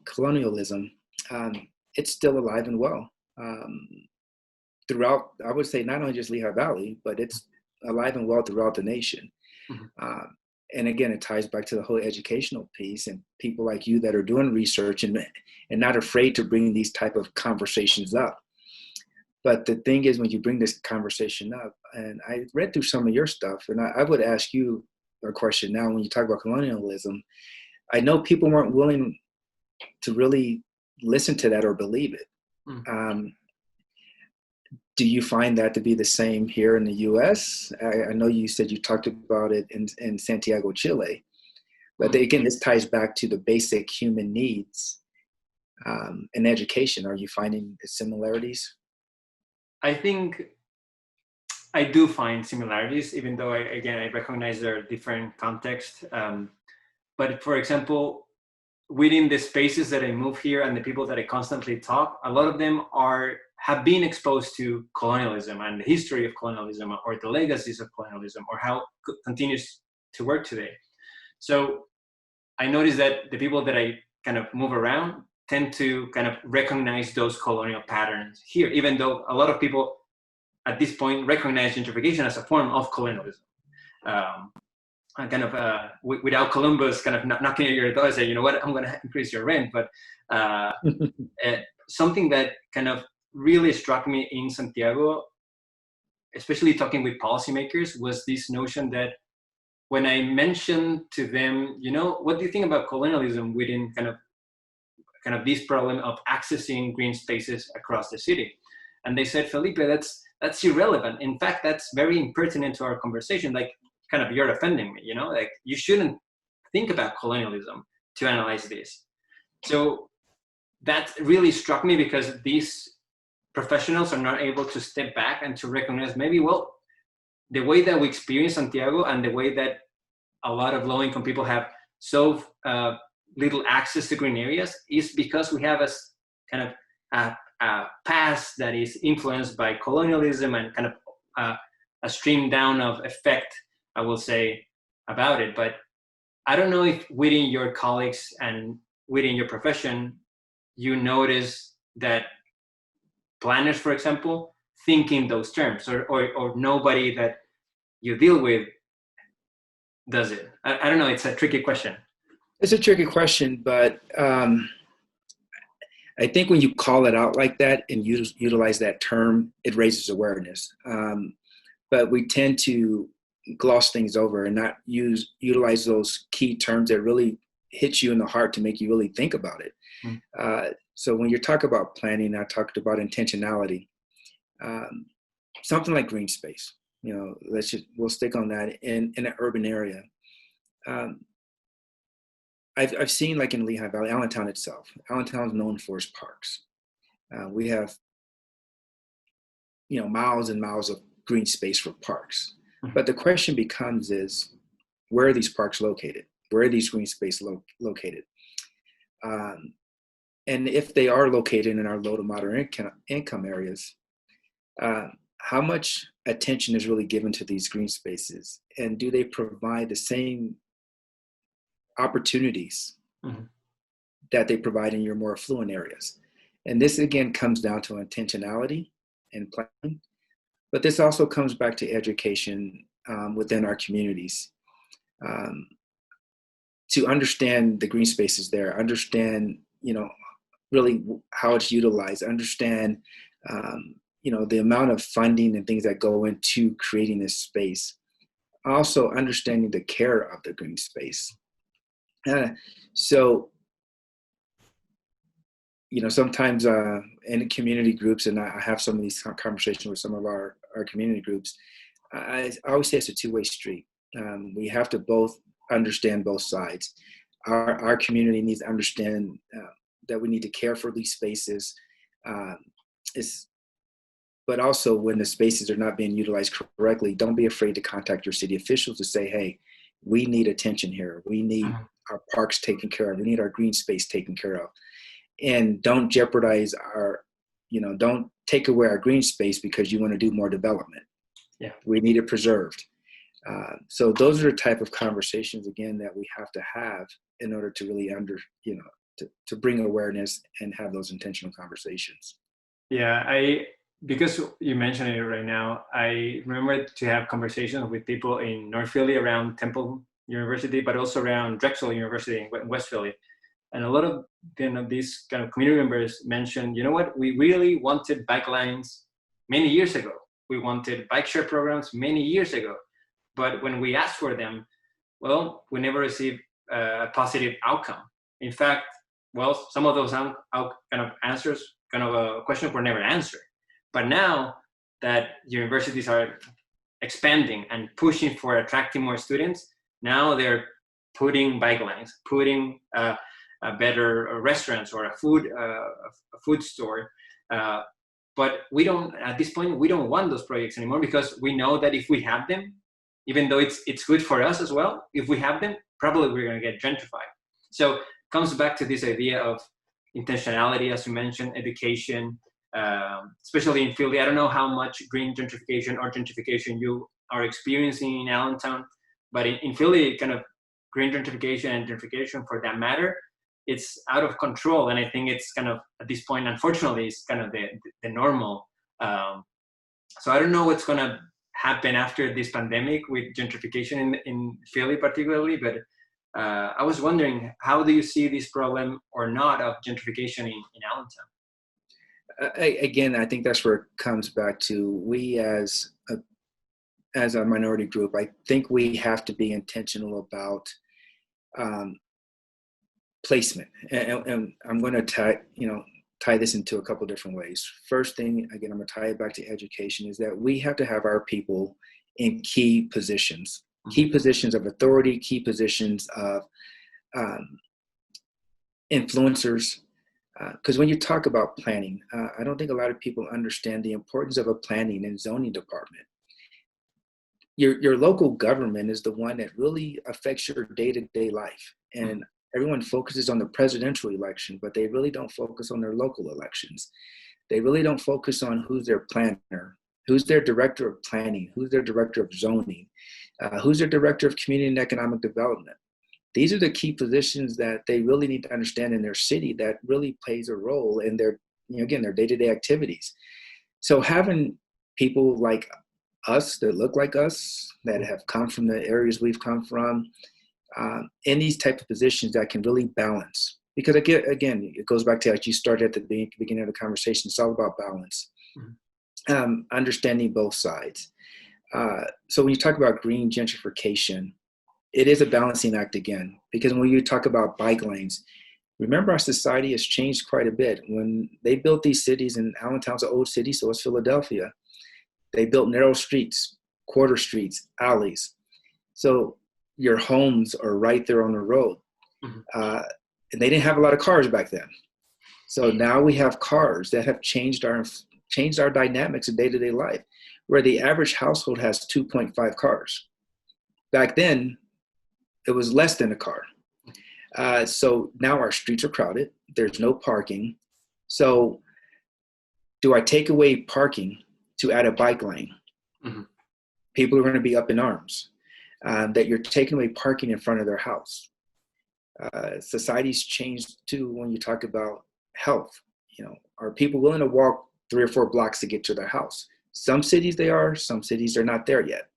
colonialism, it's still alive and well throughout, I would say, not only just Lehigh Valley, but it's alive and well throughout the nation. Mm-hmm. And again, it ties back to the whole educational piece and people like you that are doing research and not afraid to bring these type of conversations up. But the thing is, when you bring this conversation up, and I read through some of your stuff, and I would ask you a question now when you talk about colonialism. I know people weren't willing to really listen to that or believe it. Mm. Do you find that to be the same here in the U.S.? I know you said you talked about it in Santiago, Chile. But again, this ties back to the basic human needs in education. Are you finding similarities? I think I do find similarities, even though I recognize there are different contexts. But for example, within the spaces that I move here and the people that I constantly talk, a lot of them have been exposed to colonialism and the history of colonialism or the legacies of colonialism or how it continues to work today. So I notice that the people that I kind of move around tend to kind of recognize those colonial patterns here, even though a lot of people at this point recognize gentrification as a form of colonialism. Without Columbus kind of knocking at your door and say, you know what, I'm going to increase your rent. But something that kind of really struck me in Santiago, especially talking with policymakers, was this notion that when I mentioned to them, what do you think about colonialism within kind of this problem of accessing green spaces across the city? And they said, Felipe, that's irrelevant. In fact, that's very impertinent to our conversation. Like, kind of, you're offending me, like you shouldn't think about colonialism to analyze this. So that really struck me because these professionals are not able to step back and to recognize maybe, well, the way that we experience Santiago and the way that a lot of low-income people have so little access to green areas is because we have a past that is influenced by colonialism and kind of a stream down of effect, I will say, about it. But I don't know if within your colleagues and within your profession, you notice that planners, for example, think in those terms, or nobody that you deal with does it. I don't know, it's a tricky question. It's a tricky question, but I think when you call it out like that and utilize that term, it raises awareness. But we tend to gloss things over and not utilize those key terms that really hit you in the heart to make you really think about it. So when you talk about planning, I talked about intentionality. Something like green space, we'll stick on that in an urban area. I've seen, like in Lehigh Valley, Allentown itself. Allentown is known for its parks. We have, miles and miles of green space for parks. But the question becomes is, where are these parks located? Where are these green space located? And if they are located in our low to moderate income areas, how much attention is really given to these green spaces? And do they provide the same opportunities Mm-hmm. that they provide in your more affluent areas. And this again comes down to intentionality and planning, but this also comes back to education within our communities. To understand the green spaces there, understand, really how it's utilized, understand, the amount of funding and things that go into creating this space. Also understanding the care of the green space. So, sometimes in community groups, and I have some of these conversations with some of our community groups, I always say it's a two-way street. We have to both understand both sides. Our community needs to understand that we need to care for these spaces. But also when the spaces are not being utilized correctly, don't be afraid to contact your city officials to say, hey, we need attention here. We need our parks taken care of. We need our green space taken care of. And don't jeopardize don't take away our green space because you want to do more development. Yeah. We need it preserved. So those are the type of conversations, again, that we have to have in order to really to bring awareness and have those intentional conversations. Yeah, because you mentioned it right now, I remember to have conversations with people in North Philly around Temple University, but also around Drexel University in West Philly. And a lot of these kind of community members mentioned, you know what, we really wanted bike lanes many years ago. We wanted bike share programs many years ago. But when we asked for them, well, we never received a positive outcome. In fact, well, some of those kind of answers, questions were never answered. But now that universities are expanding and pushing for attracting more students, now they're putting bike lanes, putting better restaurants or a food store. But we don't, at this point, we don't want those projects anymore because we know that if we have them, even though it's good for us as well, if we have them, probably we're going to get gentrified. So it comes back to this idea of intentionality, as you mentioned, education, especially in Philly. I don't know how much green gentrification or gentrification you are experiencing in Allentown, but in Philly, kind of green gentrification and gentrification for that matter, it's out of control. And I think it's kind of, at this point, unfortunately, it's kind of the normal. So I don't know what's going to happen after this pandemic with gentrification in Philly particularly, but I was wondering, how do you see this problem or not of gentrification in Allentown? Again, I think that's where it comes back to, we as a minority group, I think we have to be intentional about placement. And I'm going to tie this into a couple different ways. First thing, again, I'm going to tie it back to education, is that we have to have our people in key positions of authority, key positions of influencers. Because when you talk about planning, I don't think a lot of people understand the importance of a planning and zoning department. Your local government is the one that really affects your day-to-day life. And everyone focuses on the presidential election, but they really don't focus on their local elections. They really don't focus on who's their planner, who's their director of planning, who's their director of zoning, who's their director of community and economic development. These are the key positions that they really need to understand in their city that really plays a role in their, again, their day-to-day activities. So having people like us that look like us, that have come from the areas we've come from, in these type of positions that can really balance. Because again, it goes back to, like you started at the beginning of the conversation, it's all about balance. Understanding both sides. So when you talk about green gentrification, it is a balancing act again, because when you talk about bike lanes, remember our society has changed quite a bit. When they built these cities, and Allentown's an old city, so is Philadelphia, they built narrow streets, quarter streets, alleys. So your homes are right there on the road. And they didn't have a lot of cars back then. So now we have cars that have changed our dynamics of day-to-day life, where the average household has 2.5 cars. Back then, it was less than a car. So now our streets are crowded. There's no parking. So do I take away parking to add a bike lane? People are going to be up in arms that you're taking away parking in front of their house. Society's changed too when you talk about health. Are people willing to walk 3 or 4 blocks to get to their house? Some cities they are, some cities they're not there yet.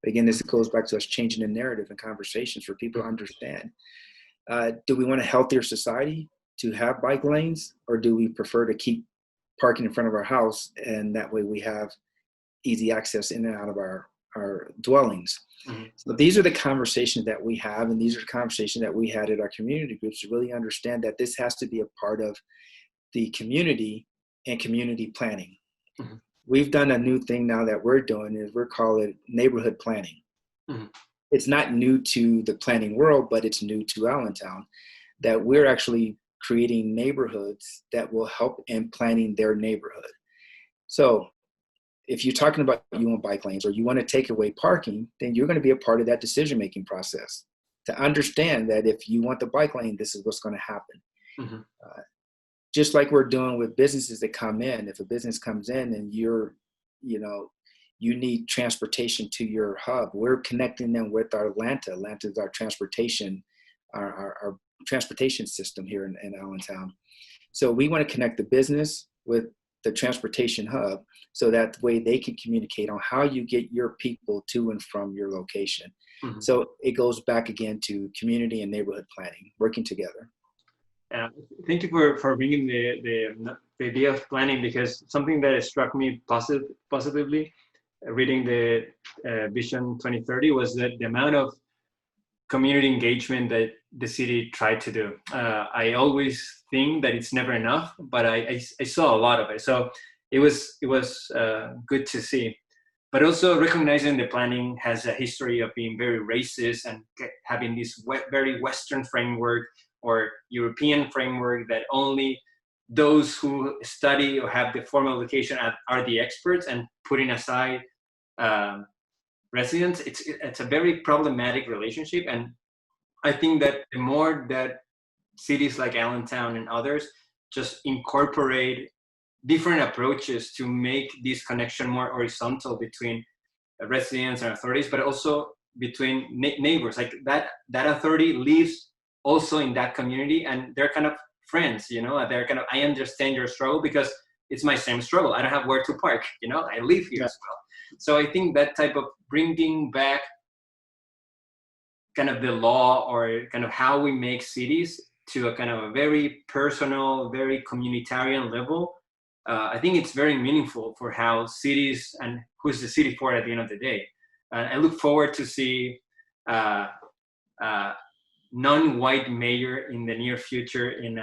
Again, this goes back to us changing the narrative and conversations for people to understand. Do we want a healthier society to have bike lanes, or do we prefer to keep parking in front of our house, and that way we have easy access in and out of our dwellings? Mm-hmm. So these are the conversations that we have, and these are the conversations that we had at our community groups to really understand that this has to be a part of the community and community planning. Mm-hmm. We've done a new thing now that we're doing is we're calling it neighborhood planning. Mm-hmm. It's not new to the planning world, but it's new to Allentown, that we're actually creating neighborhoods that will help in planning their neighborhood. So if you're talking about you want bike lanes or you want to take away parking, then you're going to be a part of that decision-making process to understand that if you want the bike lane, this is what's going to happen. Mm-hmm. Just like we're doing with businesses that come in. If a business comes in and you need transportation to your hub, we're connecting them with our Atlanta. Atlanta is our transportation, our transportation system here in Allentown. So we want to connect the business with the transportation hub so that way they can communicate on how you get your people to and from your location. Mm-hmm. So it goes back again to community and neighborhood planning, working together. Thank you for bringing the idea of planning, because something that struck me positively reading the Vision 2030 was that the amount of community engagement that the city tried to do. I always think that it's never enough, but I saw a lot of it. So it was good to see. But also recognizing the planning has a history of being very racist and having this very Western framework or European framework that only those who study or have the formal education are the experts, and putting aside residents. It's a very problematic relationship. And I think that the more that cities like Allentown and others just incorporate different approaches to make this connection more horizontal between residents and authorities, but also between neighbors, like that authority lives also in that community, and they're kind of friends, they're kind of, I understand your struggle because it's my same struggle. I don't have where to park, I live here as well. So I think that type of bringing back kind of the law or kind of how we make cities to a kind of a very personal, very communitarian level, I think it's very meaningful for how cities and who's the city for at the end of the day. I look forward to see non-white mayor in the near future in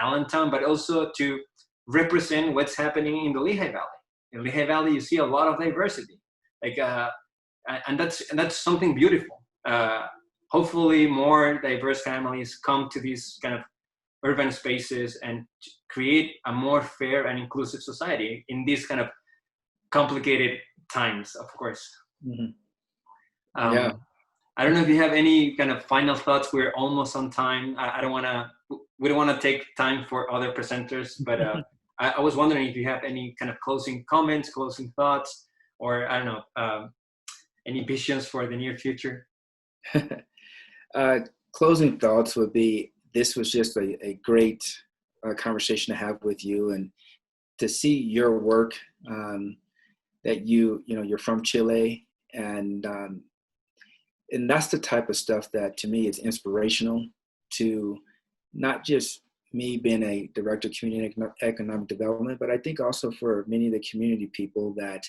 Allentown, but also to represent what's happening in the Lehigh Valley. In Lehigh Valley, you see a lot of diversity, and that's something beautiful. Hopefully, more diverse families come to these kind of urban spaces and create a more fair and inclusive society in these kind of complicated times, of course. Mm-hmm. I don't know if you have any kind of final thoughts. We're almost on time. We don't want to take time for other presenters, but I was wondering if you have any kind of closing comments, closing thoughts, or I don't know, any visions for the near future. Closing thoughts would be, this was just a great conversation to have with you, and to see your work, that you're from Chile, and that's the type of stuff that to me is inspirational to not just me being a director of community economic development, but I think also for many of the community people that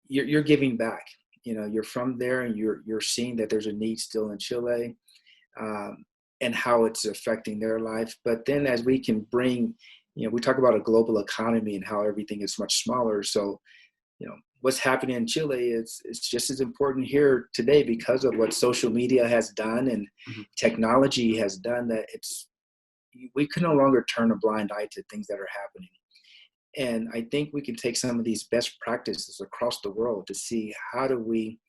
you're giving back. You're from there, and you're seeing that there's a need still in Chile, and how it's affecting their life. But then as we can bring, we talk about a global economy and how everything is much smaller. So, what's happening in Chile is just as important here today because of what social media has done and technology has done, that we can no longer turn a blind eye to things that are happening. And I think we can take some of these best practices across the world to see how do we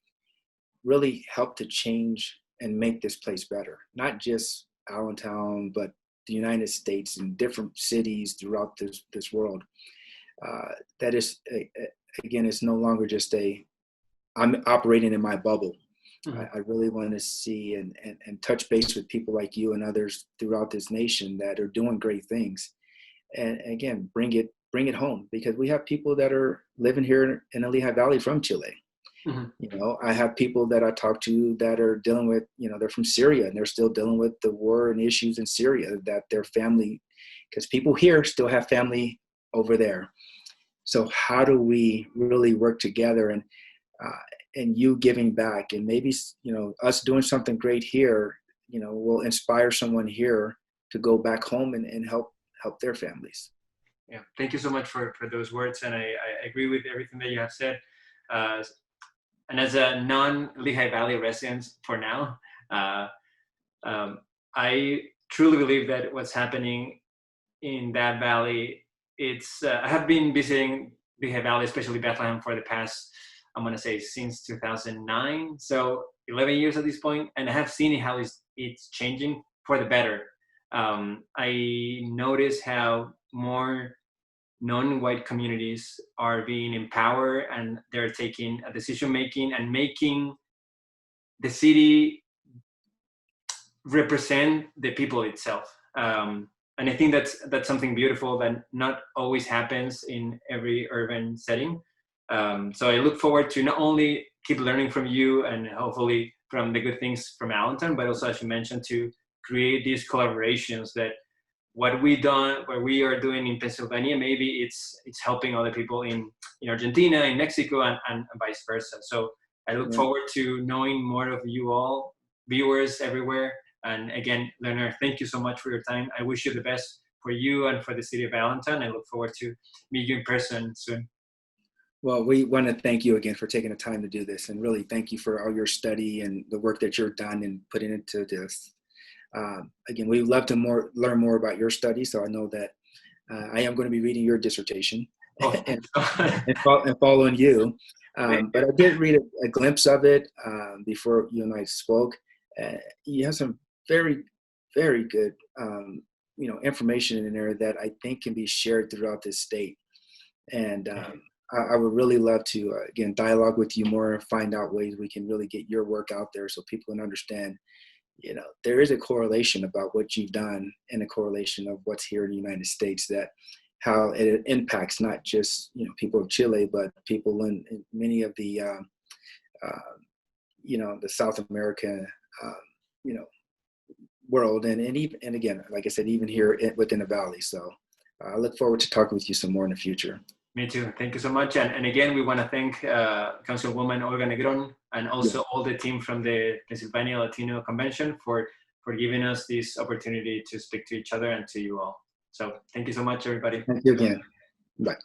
really help to change and make this place better. Not just Allentown, but the United States and different cities throughout this world. That is, again, it's no longer just I'm operating in my bubble. Mhm. I really want to see and touch base with people like you and others throughout this nation that are doing great things. And again, bring it home, because we have people that are living here in the Lehigh Valley from Chile. Mhm. I have people that I talk to that are dealing with, they're from Syria and they're still dealing with the war and issues in Syria, that their family, because people here still have family over there. So how do we really work together, and you giving back, and maybe, us doing something great here, will inspire someone here to go back home and help their families. Yeah, thank you so much for those words, and I agree with everything that you have said. Uh, and as a non-Lehigh Valley resident for now, uh, um, I truly believe that what's happening in that valley, I have been visiting Lehigh Valley, especially Bethlehem, for the past, I'm going to say, since 2009, so 11 years at this point, and I have seen how it's changing for the better. I notice how more non-white communities are being empowered, and they're taking a decision making and making the city represent the people itself. And I think that's something beautiful that not always happens in every urban setting. So I look forward to not only keep learning from you and hopefully from the good things from Allentown, but also, as you mentioned, to create these collaborations that what we are doing in Pennsylvania, maybe it's helping other people in Argentina, in Mexico, and vice versa. So I look Yeah. forward to knowing more of you all, viewers everywhere. And again, Leonard, thank you so much for your time. I wish you the best for you and for the city of Allentown. I look forward to meet you in person soon. Well, we want to thank you again for taking the time to do this, and really thank you for all your study and the work that you've done and putting into this. Again, we'd love to learn more about your study, so I know that I am going to be reading your dissertation Oh, and following you. But I did read a glimpse of it before you and I spoke. You have some very, very good, information in there that I think can be shared throughout this state. And I would really love to, again, dialogue with you more, find out ways we can really get your work out there so people can understand, there is a correlation about what you've done and a correlation of what's here in the United States, that how it impacts not just, people of Chile, but people in many of the, the South American, world. And even, and again, like I said, even here within the Valley. So I look forward to talking with you some more in the future. Me too. Thank you so much. And again, we want to thank Councilwoman Olga Negron and also all the team from the Pennsylvania Latino Convention for giving us this opportunity to speak to each other and to you all. So thank you so much, everybody. Thank you again. Bye.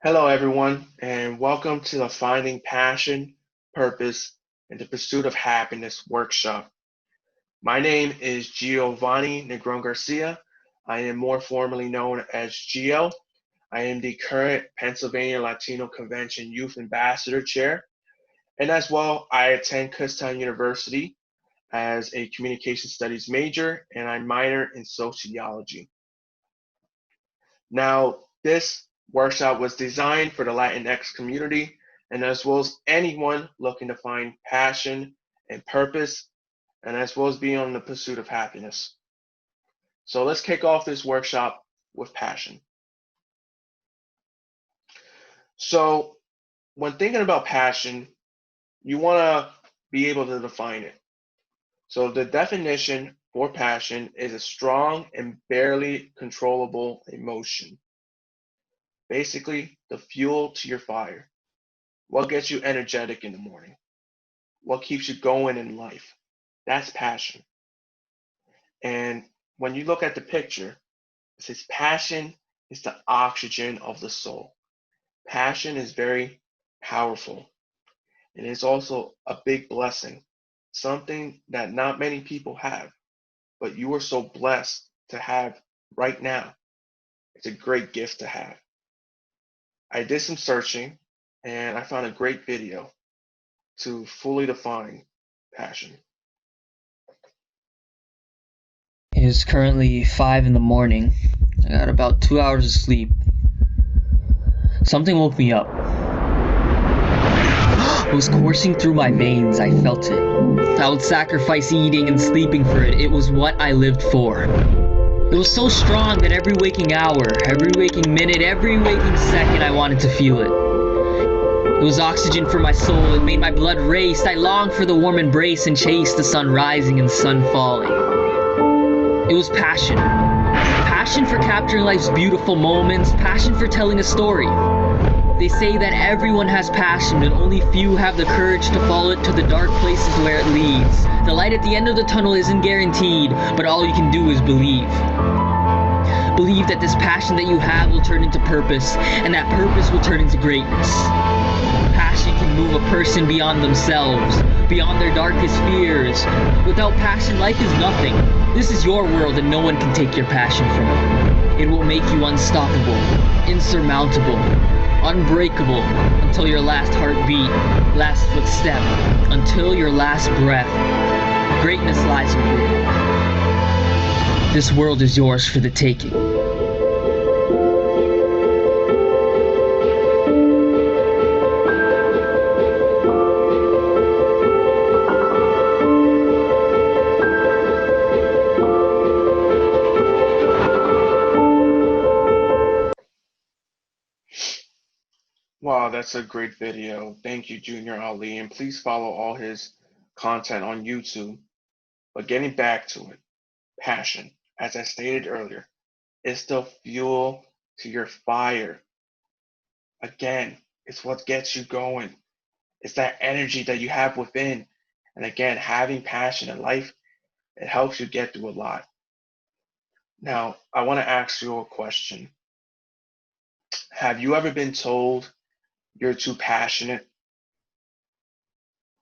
Hello, everyone, and welcome to the Finding Passion, Purpose, and the Pursuit of Happiness workshop. My name is Giovanni Negron Garcia. I am more formally known as Gio. I am the current Pennsylvania Latino Convention Youth Ambassador Chair, and as well, I attend Kutztown University as a Communication Studies major, and I minor in Sociology. Now, this workshop was designed for the Latinx community and as well as anyone looking to find passion and purpose, and as well as being on the pursuit of happiness. So let's kick off this workshop with passion. So when thinking about passion, you want to be able to define it. So the definition for passion is a strong and barely controllable emotion. Basically, the fuel to your fire. What gets you energetic in the morning? What keeps you going in life? That's passion. And when you look at the picture, it says passion is the oxygen of the soul. Passion is very powerful. And it's also a big blessing, something that not many people have, but you are so blessed to have right now. It's a great gift to have. I did some searching and I found a great video to fully define passion. It is currently 5 in the morning. I got about 2 hours of sleep. Something woke me up. It was coursing through my veins. I felt it. I would sacrifice eating and sleeping for it. It was what I lived for. It was so strong that every waking hour, every waking minute, every waking second, I wanted to feel it. It was oxygen for my soul. It made my blood race. I longed for the warm embrace and chased the sun rising and the sun falling. It was passion. Passion for capturing life's beautiful moments. Passion for telling a story. They say that everyone has passion, but only few have the courage to follow it to the dark places where it leads. The light at the end of the tunnel isn't guaranteed, but all you can do is believe. Believe that this passion that you have will turn into purpose, and that purpose will turn into greatness. Passion can move a person beyond themselves, beyond their darkest fears. Without passion, life is nothing. This is your world and no one can take your passion from you. It will make you unstoppable, insurmountable, unbreakable, until your last heartbeat, last footstep, until your last breath. Greatness lies in you. This world is yours for the taking. Wow, that's a great video. Thank you, Junior Ali, and please follow all his content on YouTube. But getting back to it, passion, as I stated earlier, is the fuel to your fire. Again, it's what gets you going. It's that energy that you have within. And again, having passion in life, it helps you get through a lot. Now, I want to ask you a question. Have you ever been told you're too passionate?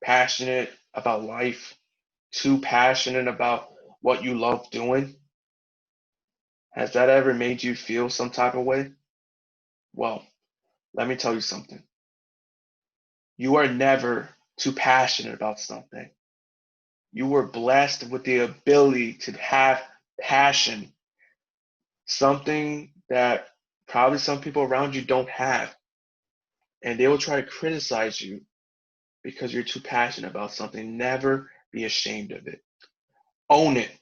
Passionate about life? Too passionate about what you love doing? Has that ever made you feel some type of way? Well, let me tell you something. You are never too passionate about something. You were blessed with the ability to have passion, something that probably some people around you don't have. And they will try to criticize you because you're too passionate about something. Never be ashamed of it. Own it.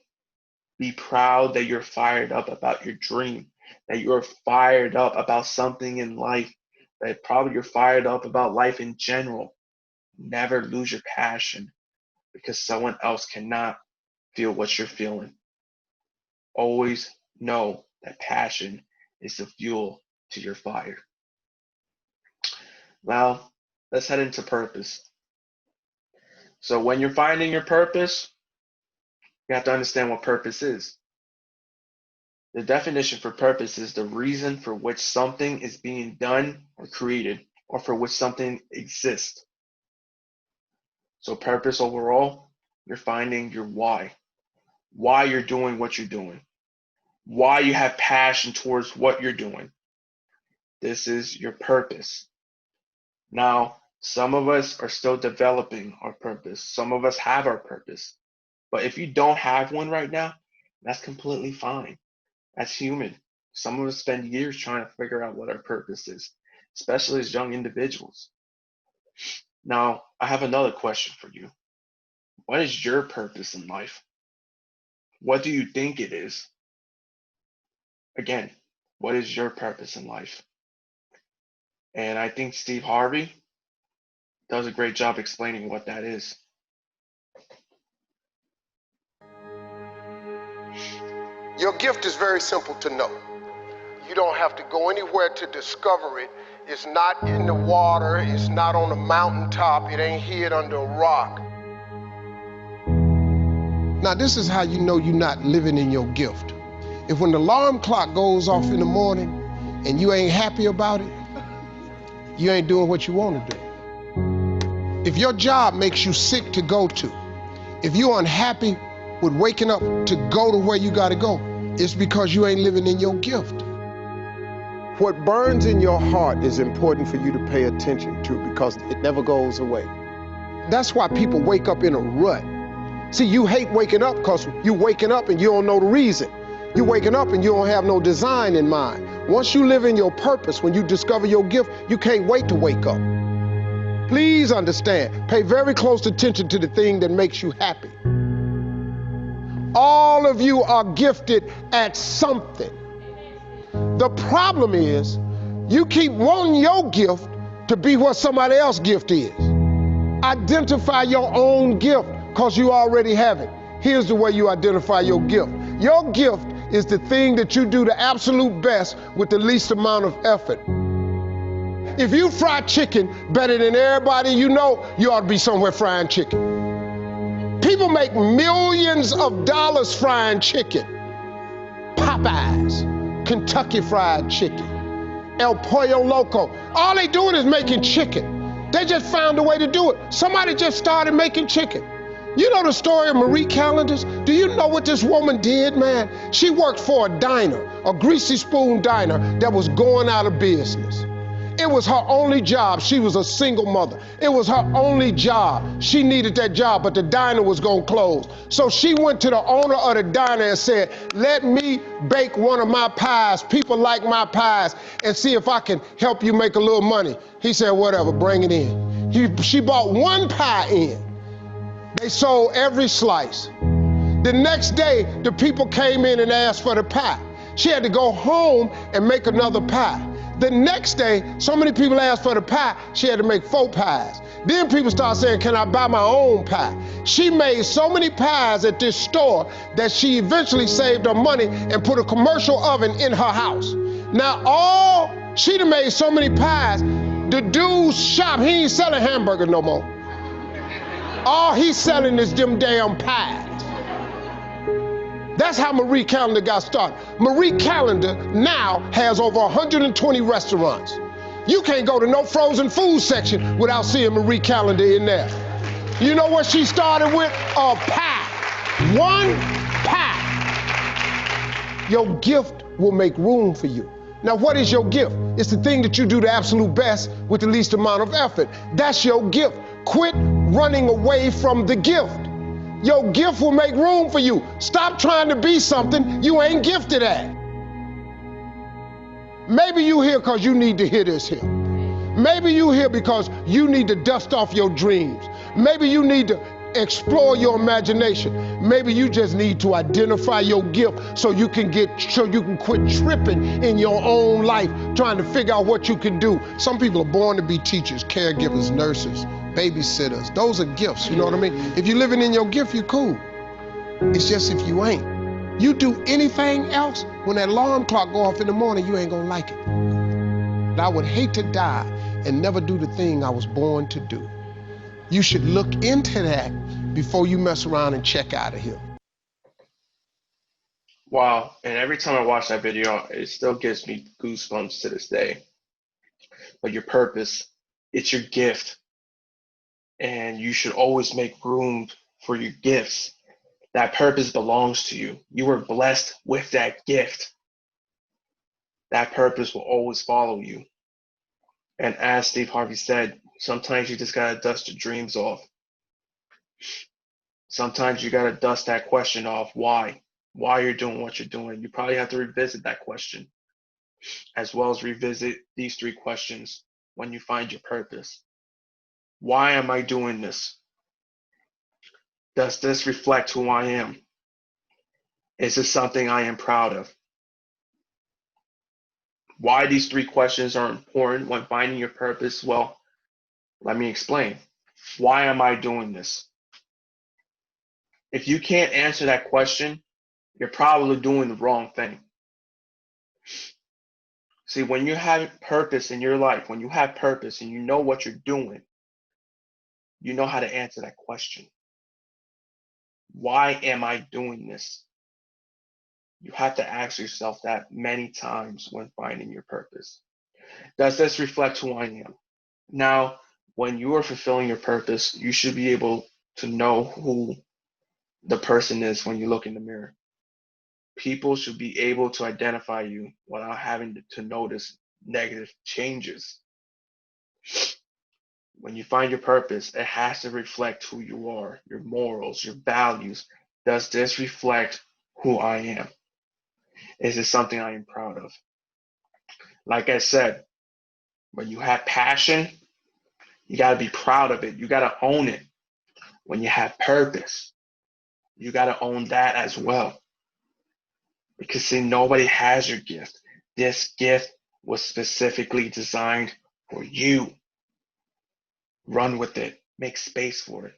Be proud that you're fired up about your dream, that you're fired up about something in life, that probably you're fired up about life in general. Never lose your passion because someone else cannot feel what you're feeling. Always know that passion is the fuel to your fire. Now, let's head into purpose. So, when you're finding your purpose, you have to understand what purpose is. The definition for purpose is the reason for which something is being done or created, or for which something exists. So purpose overall, you're finding your why you're doing what you're doing, why you have passion towards what you're doing. This is your purpose. Now, some of us are still developing our purpose. Some of us have our purpose. But if you don't have one right now, that's completely fine. That's human. Some of us spend years trying to figure out what our purpose is, especially as young individuals. Now, I have another question for you. What is your purpose in life? What do you think it is? Again, what is your purpose in life? And I think Steve Harvey does a great job explaining what that is. Your gift is very simple to know. You don't have to go anywhere to discover it. It's not in the water. It's not on a mountaintop. It ain't hid under a rock. Now, this is how you know you're not living in your gift. If when the alarm clock goes off in the morning and you ain't happy about it, you ain't doing what you want to do. If your job makes you sick to go to, if you're unhappy with waking up to go to where you got to go, it's because you ain't living in your gift. What burns in your heart is important for you to pay attention to because it never goes away. That's why people wake up in a rut. See, you hate waking up because you waking up and you don't know the reason. You waking up and you don't have no design in mind. Once you live in your purpose, when you discover your gift, you can't wait to wake up. Please understand, pay very close attention to the thing that makes you happy. All of you are gifted at something. The problem is, you keep wanting your gift to be what somebody else's gift is. Identify your own gift, because you already have it. Here's the way you identify your gift. Your gift is the thing that you do the absolute best with the least amount of effort. If you fry chicken better than everybody you know, you ought to be somewhere frying chicken. People make millions of dollars frying chicken. Popeyes, Kentucky Fried Chicken, El Pollo Loco. All they doing is making chicken. They just found a way to do it. Somebody just started making chicken. You know the story of Marie Callender's? Do you know what this woman did, man? She worked for a diner, a greasy spoon diner that was going out of business. It was her only job. She was a single mother. It was her only job. She needed that job, but the diner was gonna close. So she went to the owner of the diner and said, let me bake one of my pies. People like my pies, and see if I can help you make a little money. He said, whatever, bring it in. She bought one pie in. They sold every slice. The next day, the people came in and asked for the pie. She had to go home and make another pie. The next day, so many people asked for the pie, she had to make 4 pies. Then people started saying, can I buy my own pie? She made so many pies at this store that she eventually saved her money and put a commercial oven in her house. Now, she done made so many pies, the dude's shop, he ain't selling hamburgers no more. All he's selling is them damn pies. That's how Marie Callender got started. Marie Callender now has over 120 restaurants. You can't go to no frozen food section without seeing Marie Callender in there. You know what she started with? A pie. One pie. Your gift will make room for you. Now, what is your gift? It's the thing that you do the absolute best with the least amount of effort. That's your gift. Quit running away from the gift. Your gift will make room for you. Stop trying to be something you ain't gifted at. Maybe you here because you need to hear this here. Maybe you here because you need to dust off your dreams. Maybe you need to explore your imagination. Maybe you just need to identify your gift so you can quit tripping in your own life, trying to figure out what you can do. Some people are born to be teachers, caregivers, nurses, babysitters. Those are gifts, you know what I mean? If you're living in your gift, you're cool. It's just if you ain't. You do anything else, when that alarm clock go off in the morning, you ain't gonna like it. I would hate to die and never do the thing I was born to do. You should look into that before you mess around and check out of here. Wow. And every time I watch that video, it still gives me goosebumps to this day. But your purpose, it's your gift. And you should always make room for your gifts. That purpose belongs to you. You were blessed with that gift. That purpose will always follow you. And as Steve Harvey said, sometimes you just gotta dust your dreams off. Sometimes you gotta dust that question off, why you're doing what you're doing. You probably have to revisit that question, as well as revisit these 3 questions when you find your purpose. Why am I doing this? Does this reflect who I am? Is this something I am proud of? Why these 3 questions are important when finding your purpose? Well, let me explain. Why am I doing this? If you can't answer that question, you're probably doing the wrong thing. See, when you have purpose in your life, when you have purpose and you know what you're doing, you know how to answer that question. Why am I doing this? You have to ask yourself that many times when finding your purpose. Does this reflect who I am? Now, when you are fulfilling your purpose, you should be able to know who the person is when you look in the mirror. People should be able to identify you without having to notice negative changes. When you find your purpose, it has to reflect who you are, your morals, your values. Does this reflect who I am? Is it something I am proud of? Like I said, when you have passion, you got to be proud of it. You got to own it. When you have purpose, you got to own that as well. Because see, nobody has your gift. This gift was specifically designed for you. Run with it. Make space for it.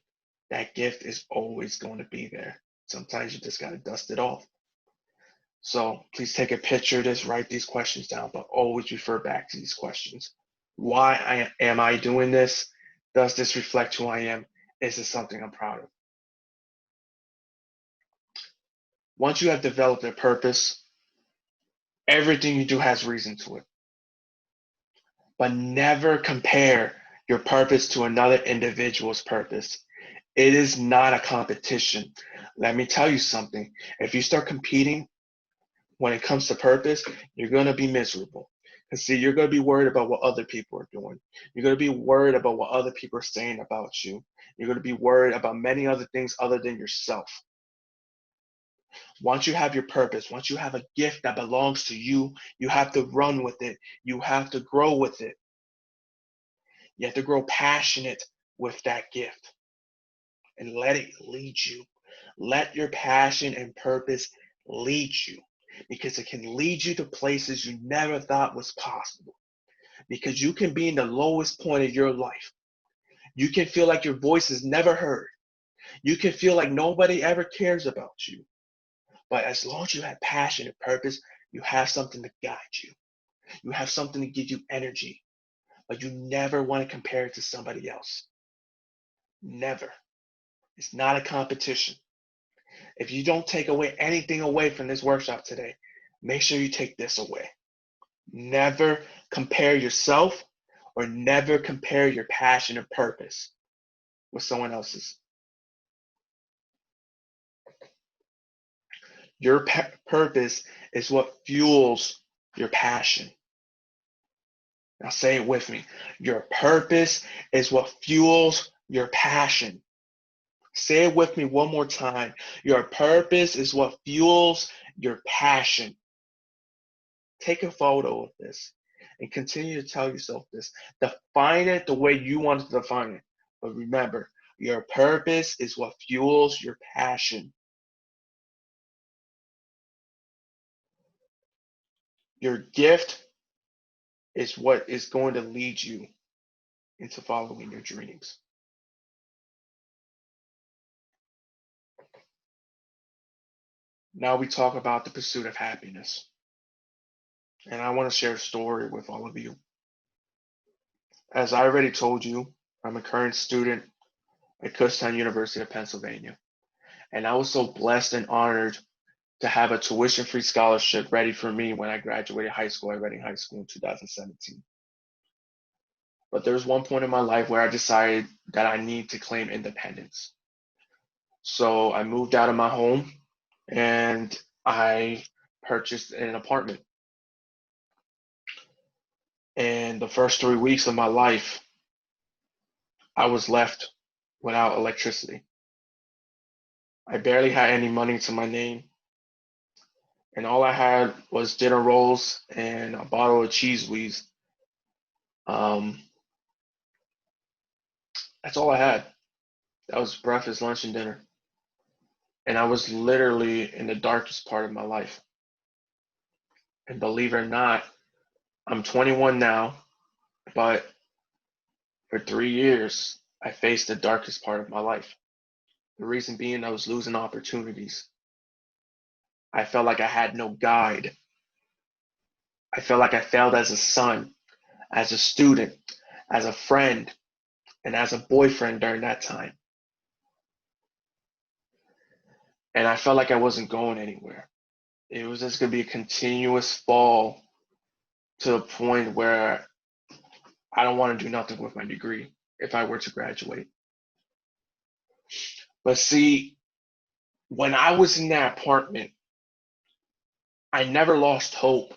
That gift is always going to be there. Sometimes you just got to dust it off. So please take a picture of this, write these questions down, but always refer back to these questions. Why am I doing this? Does this reflect who I am? Is this something I'm proud of? Once you have developed a purpose, everything you do has reason to it. But never compare your purpose to another individual's purpose. It is not a competition. Let me tell you something. If you start competing when it comes to purpose, you're going to be miserable. Because see, you're going to be worried about what other people are doing. You're going to be worried about what other people are saying about you. You're going to be worried about many other things other than yourself. Once you have your purpose, once you have a gift that belongs to you, you have to run with it. You have to grow with it. You have to grow passionate with that gift and let it lead you. Let your passion and purpose lead you, because it can lead you to places you never thought was possible. Because you can be in the lowest point of your life. You can feel like your voice is never heard. You can feel like nobody ever cares about you. But as long as you have passion and purpose, you have something to guide you. You have something to give you energy. But you never want to compare it to somebody else. Never. It's not a competition. If you don't take anything away from this workshop today, make sure you take this away. Never compare yourself or never compare your passion and purpose with someone else's. Your purpose is what fuels your passion. Now say it with me. Your purpose is what fuels your passion. Say it with me one more time. Your purpose is what fuels your passion. Take a photo of this and continue to tell yourself this. Define it the way you want to define it. But remember, your purpose is what fuels your passion. Your gift is what is going to lead you into following your dreams. Now we talk about the pursuit of happiness. And I want to share a story with all of you. As I already told you, I'm a current student at Kutztown University of Pennsylvania. And I was so blessed and honored to have a tuition-free scholarship ready for me when I graduated high school at Reading High School in 2017. But there was one point in my life where I decided that I need to claim independence. So I moved out of my home and I purchased an apartment. And the first 3 weeks of my life, I was left without electricity. I barely had any money to my name. And all I had was dinner rolls and a bottle of Cheese Whiz. That's all I had. That was breakfast, lunch, and dinner. And I was literally in the darkest part of my life. And believe it or not, I'm 21 now, but for 3 years, I faced the darkest part of my life. The reason being, I was losing opportunities. I felt like I had no guide. I felt like I failed as a son, as a student, as a friend, and as a boyfriend during that time. And I felt like I wasn't going anywhere. It was just going to be a continuous fall to the point where I don't want to do nothing with my degree if I were to graduate. But see, when I was in that apartment, I never lost hope.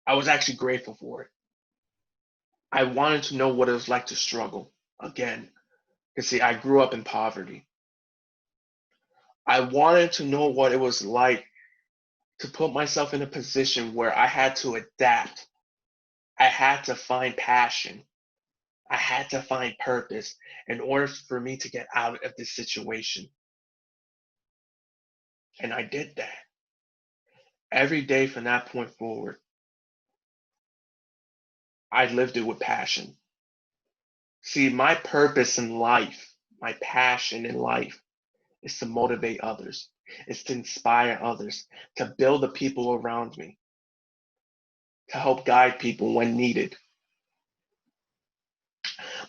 I was actually grateful for it. I wanted to know what it was like to struggle again. Because see, I grew up in poverty. I wanted to know what it was like to put myself in a position where I had to adapt. I had to find passion. I had to find purpose in order for me to get out of this situation. And I did that. Every day from that point forward, I lived it with passion. See, my purpose in life, my passion in life is to motivate others, is to inspire others, to build the people around me, to help guide people when needed.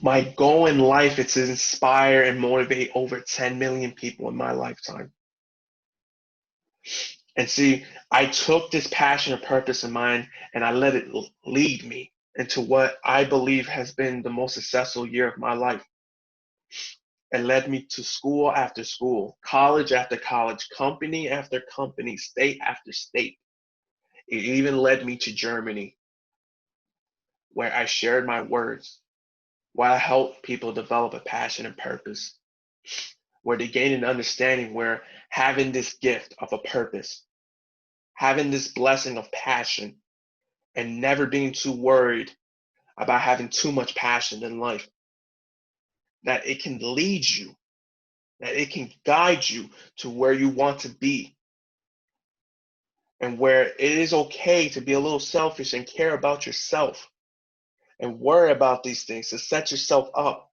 My goal in life is to inspire and motivate over 10 million people in my lifetime. And see, I took this passion and purpose of mine and I let it lead me into what I believe has been the most successful year of my life. It led me to school after school, college after college, company after company, state after state. It even led me to Germany, where I shared my words, where I helped people develop a passion and purpose, where they gained an understanding where having this gift of a purpose, having this blessing of passion, and never being too worried about having too much passion in life, that it can lead you, that it can guide you to where you want to be, and where it is okay to be a little selfish and care about yourself and worry about these things to set yourself up.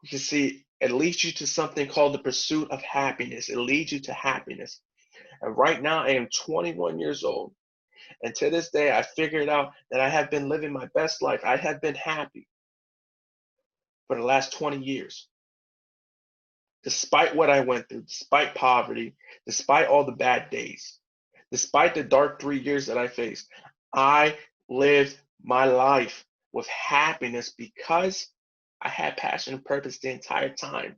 Because see, it leads you to something called the pursuit of happiness. It leads you to happiness. And right now I am 21 years old. And to this day, I figured out that I have been living my best life. I have been happy for the last 20 years. Despite what I went through, despite poverty, despite all the bad days, despite the dark 3 years that I faced, I lived my life with happiness because I had passion and purpose the entire time.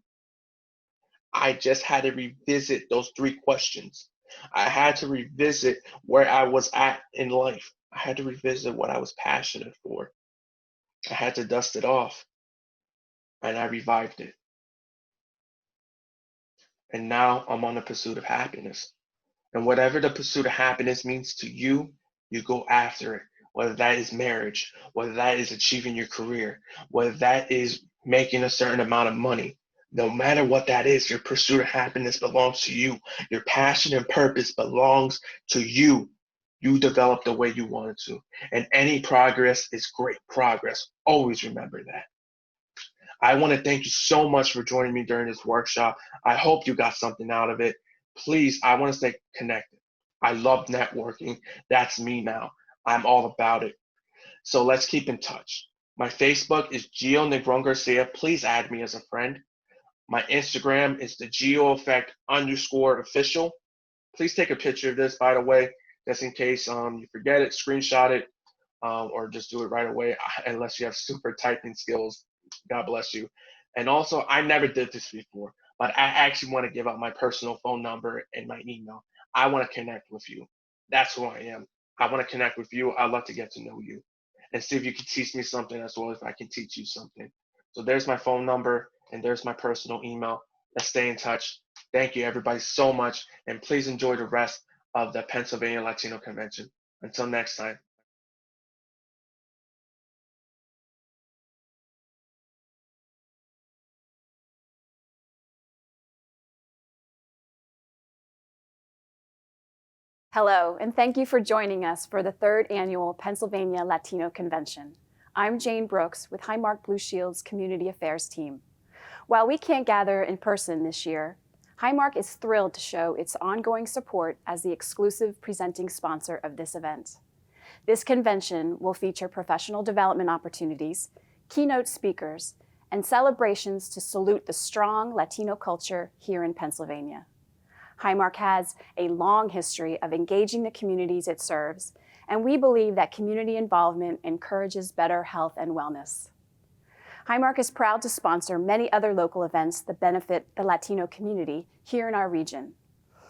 I just had to revisit those 3 questions. I had to revisit where I was at in life. I had to revisit what I was passionate for. I had to dust it off, and I revived it. And now I'm on the pursuit of happiness. And whatever the pursuit of happiness means to you, you go after it. Whether that is marriage, whether that is achieving your career, whether that is making a certain amount of money, no matter what that is, your pursuit of happiness belongs to you. Your passion and purpose belongs to you. You develop the way you wanted to. And any progress is great progress. Always remember that. I want to thank you so much for joining me during this workshop. I hope you got something out of it. Please, I want to stay connected. I love networking. That's me now. I'm all about it. So let's keep in touch. My Facebook is Gio Negron Garcia. Please add me as a friend. My Instagram is the Geo Effect _official. Please take a picture of this, by the way, just in case you forget it, screenshot it, or just do it right away, unless you have super typing skills. God bless you. And also, I never did this before, but I actually want to give out my personal phone number and my email. I want to connect with you. That's who I am. I want to connect with you. I'd love to get to know you and see if you can teach me something as well as I can teach you something. So there's my phone number and there's my personal email. Let's stay in touch. Thank you, everybody, so much. And please enjoy the rest of the Pennsylvania Latino Convention. Until next time. Hello, and thank you for joining us for the 3rd Annual Pennsylvania Latino Convention. I'm Jane Brooks with Highmark Blue Shield's Community Affairs team. While we can't gather in person this year, Highmark is thrilled to show its ongoing support as the exclusive presenting sponsor of this event. This convention will feature professional development opportunities, keynote speakers, and celebrations to salute the strong Latino culture here in Pennsylvania. Highmark has a long history of engaging the communities it serves, and we believe that community involvement encourages better health and wellness. Highmark is proud to sponsor many other local events that benefit the Latino community here in our region.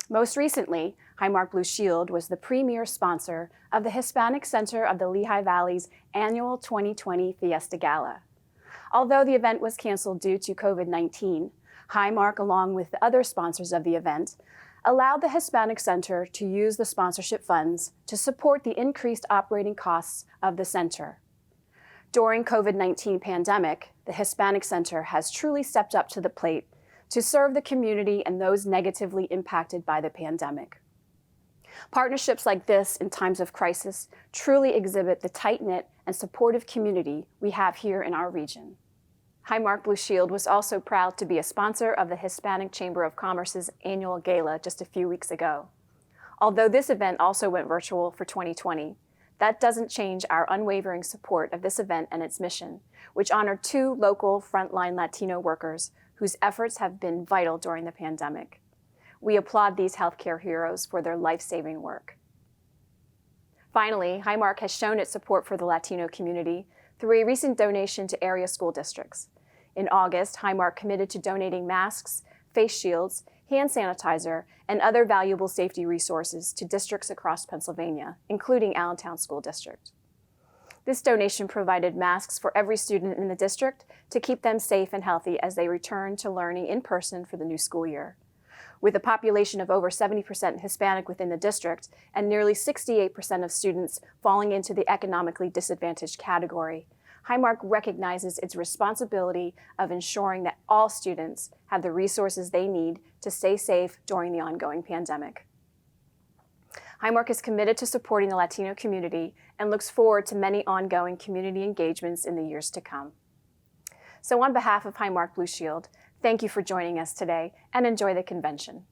Most recently, Highmark Blue Shield was the premier sponsor of the Hispanic Center of the Lehigh Valley's annual 2020 Fiesta Gala. Although the event was canceled due to COVID-19, Highmark, along with the other sponsors of the event, allowed the Hispanic Center to use the sponsorship funds to support the increased operating costs of the center. During COVID-19 pandemic, the Hispanic Center has truly stepped up to the plate to serve the community and those negatively impacted by the pandemic. Partnerships like this in times of crisis truly exhibit the tight-knit and supportive community we have here in our region. Highmark Blue Shield was also proud to be a sponsor of the Hispanic Chamber of Commerce's annual gala just a few weeks ago. Although this event also went virtual for 2020, that doesn't change our unwavering support of this event and its mission, which honored 2 local frontline Latino workers whose efforts have been vital during the pandemic. We applaud these healthcare heroes for their life-saving work. Finally, Highmark has shown its support for the Latino community through a recent donation to area school districts. In August, Highmark committed to donating masks, face shields, hand sanitizer, and other valuable safety resources to districts across Pennsylvania, including Allentown School District. This donation provided masks for every student in the district to keep them safe and healthy as they return to learning in person for the new school year. With a population of over 70% Hispanic within the district and nearly 68% of students falling into the economically disadvantaged category, Highmark recognizes its responsibility of ensuring that all students have the resources they need to stay safe during the ongoing pandemic. Highmark is committed to supporting the Latino community and looks forward to many ongoing community engagements in the years to come. So on behalf of Highmark Blue Shield, thank you for joining us today and enjoy the convention.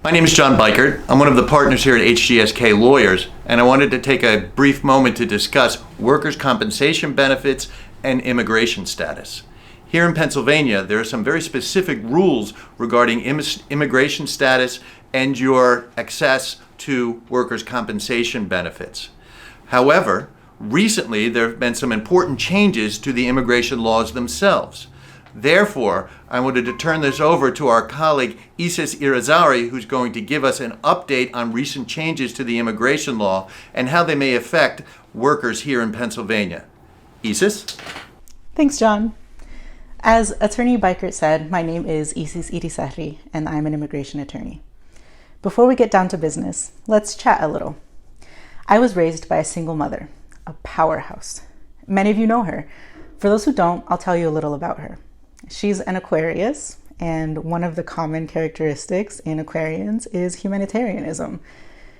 My name is John Bikert. I'm one of the partners here at HGSK Lawyers, and I wanted to take a brief moment to discuss workers' compensation benefits and immigration status. Here in Pennsylvania, there are some very specific rules regarding immigration status and your access to workers' compensation benefits. However, recently there have been some important changes to the immigration laws themselves. Therefore, I wanted to turn this over to our colleague Isis Irizarry, who's going to give us an update on recent changes to the immigration law and how they may affect workers here in Pennsylvania. Isis? Thanks, John. As Attorney Bikert said, my name is Isis Irizarry, and I'm an immigration attorney. Before we get down to business, let's chat a little. I was raised by a single mother, a powerhouse. Many of you know her. For those who don't, I'll tell you a little about her. She's an Aquarius, and one of the common characteristics in Aquarians is humanitarianism.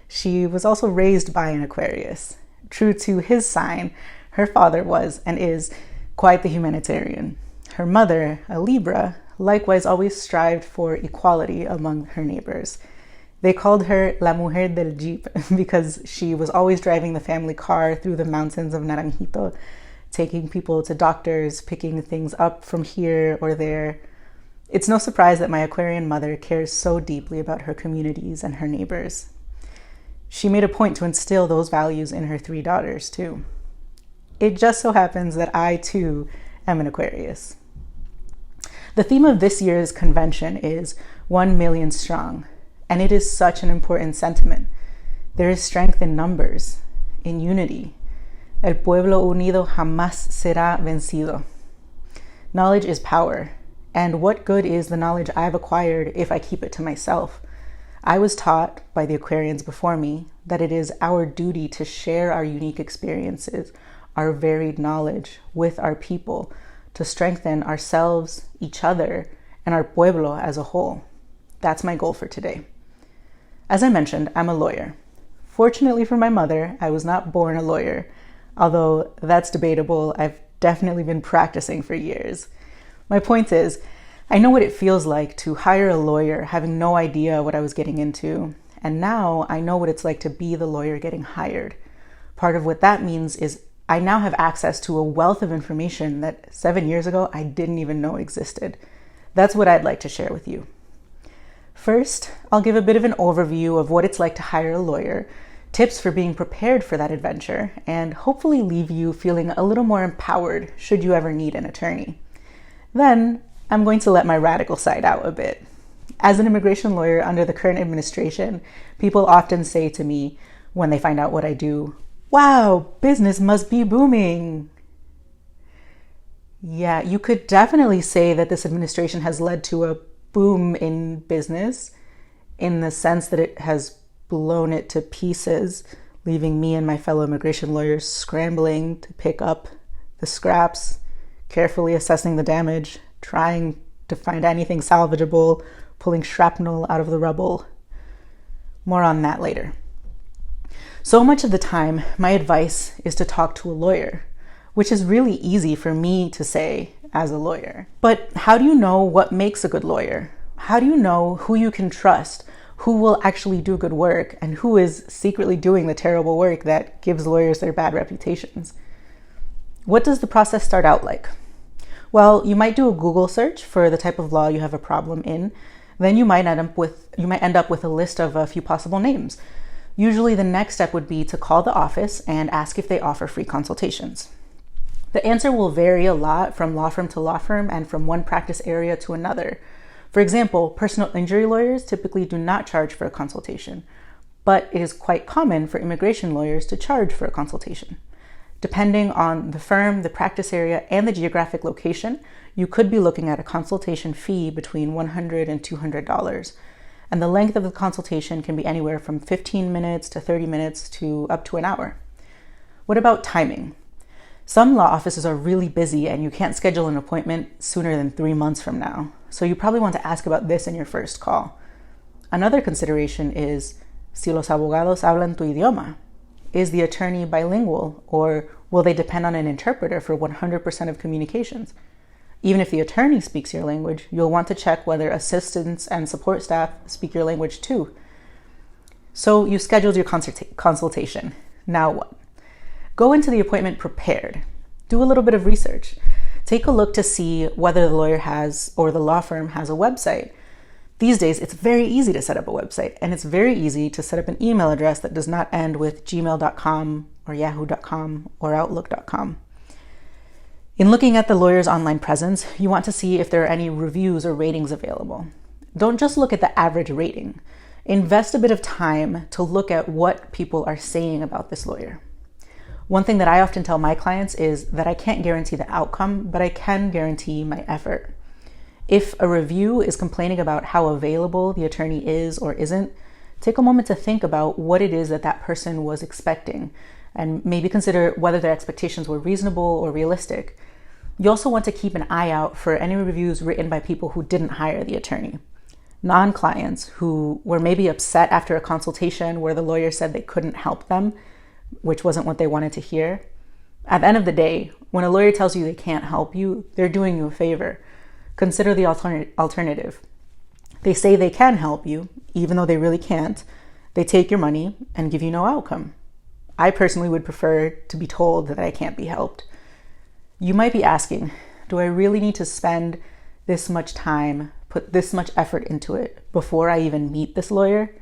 She was also raised by an Aquarius. True to his sign, her father was and is quite the humanitarian. Her mother, a Libra, likewise always strived for equality among her neighbors. They called her La Mujer del Jeep because she was always driving the family car through the mountains of Naranjito, taking people to doctors, picking things up from here or there. It's no surprise that my Aquarian mother cares so deeply about her communities and her neighbors. She made a point to instill those values in her 3 daughters, too. It just so happens that I, too, am an Aquarius. The theme of this year's convention is 1 million strong, and it is such an important sentiment. There is strength in numbers, in unity. El pueblo unido jamás será vencido. Knowledge is power, and what good is the knowledge I've acquired if I keep it to myself? I was taught by the Aquarians before me that it is our duty to share our unique experiences, our varied knowledge with our people, to strengthen ourselves, each other, and our pueblo as a whole. That's my goal for today. As I mentioned, I'm a lawyer. Fortunately for my mother, I was not born a lawyer. Although that's debatable, I've definitely been practicing for years. My point is, I know what it feels like to hire a lawyer having no idea what I was getting into, and now I know what it's like to be the lawyer getting hired. Part of what that means is I now have access to a wealth of information that 7 years ago I didn't even know existed. That's what I'd like to share with you. First, I'll give a bit of an overview of what it's like to hire a lawyer, tips for being prepared for that adventure, and hopefully leave you feeling a little more empowered should you ever need an attorney. Then, I'm going to let my radical side out a bit. As an immigration lawyer under the current administration, people often say to me when they find out what I do, "Wow, business must be booming." Yeah, you could definitely say that this administration has led to a boom in business in the sense that it has blown it to pieces, leaving me and my fellow immigration lawyers scrambling to pick up the scraps, carefully assessing the damage, trying to find anything salvageable, pulling shrapnel out of the rubble. More on that later. So much of the time, my advice is to talk to a lawyer, which is really easy for me to say as a lawyer. But how do you know what makes a good lawyer? How do you know who you can trust, who will actually do good work, and who is secretly doing the terrible work that gives lawyers their bad reputations? What does the process start out like? Well, you might do a Google search for the type of law you have a problem in. Then you might end up with a list of a few possible names. Usually the next step would be to call the office and ask if they offer free consultations. The answer will vary a lot from law firm to law firm and from one practice area to another. For example, personal injury lawyers typically do not charge for a consultation, but it is quite common for immigration lawyers to charge for a consultation. Depending on the firm, the practice area, and the geographic location, you could be looking at a consultation fee between $100 and $200. And the length of the consultation can be anywhere from 15 minutes to 30 minutes to up to an hour. What about timing? Some law offices are really busy and you can't schedule an appointment sooner than 3 months from now. So you probably want to ask about this in your first call. Another consideration is, si los abogados hablan tu idioma? Is the attorney bilingual, or will they depend on an interpreter for 100% of communications? Even if the attorney speaks your language, you'll want to check whether assistants and support staff speak your language too. So you scheduled your consultation. Now what? Go into the appointment prepared. Do a little bit of research. Take a look to see whether the lawyer has or the law firm has a website. These days, it's very easy to set up a website, and it's very easy to set up an email address that does not end with gmail.com or yahoo.com or outlook.com. In looking at the lawyer's online presence, you want to see if there are any reviews or ratings available. Don't just look at the average rating. Invest a bit of time to look at what people are saying about this lawyer. One thing that I often tell my clients is that I can't guarantee the outcome, but I can guarantee my effort. If a review is complaining about how available the attorney is or isn't, take a moment to think about what it is that that person was expecting and maybe consider whether their expectations were reasonable or realistic. You also want to keep an eye out for any reviews written by people who didn't hire the attorney. Non-clients who were maybe upset after a consultation where the lawyer said they couldn't help them, which wasn't what they wanted to hear. At the end of the day, when a lawyer tells you they can't help you, they're doing you a favor. Consider the alternative. They say they can help you, even though they really can't. They take your money and give you no outcome. I personally would prefer to be told that I can't be helped. You might be asking, do I really need to spend this much time, put this much effort into it before I even meet this lawyer?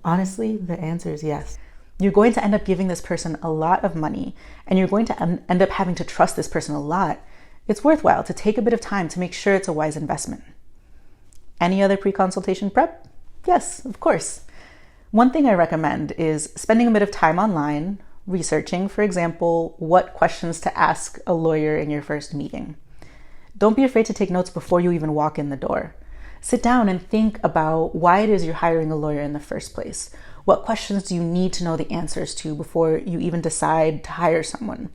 Honestly, the answer is yes. You're going to end up giving this person a lot of money, and you're going to end up having to trust this person a lot. It's worthwhile to take a bit of time to make sure it's a wise investment. Any other pre-consultation prep? Yes, of course. One thing I recommend is spending a bit of time online, researching, for example, what questions to ask a lawyer in your first meeting. Don't be afraid to take notes before you even walk in the door. Sit down and think about why it is you're hiring a lawyer in the first place. What questions do you need to know the answers to before you even decide to hire someone?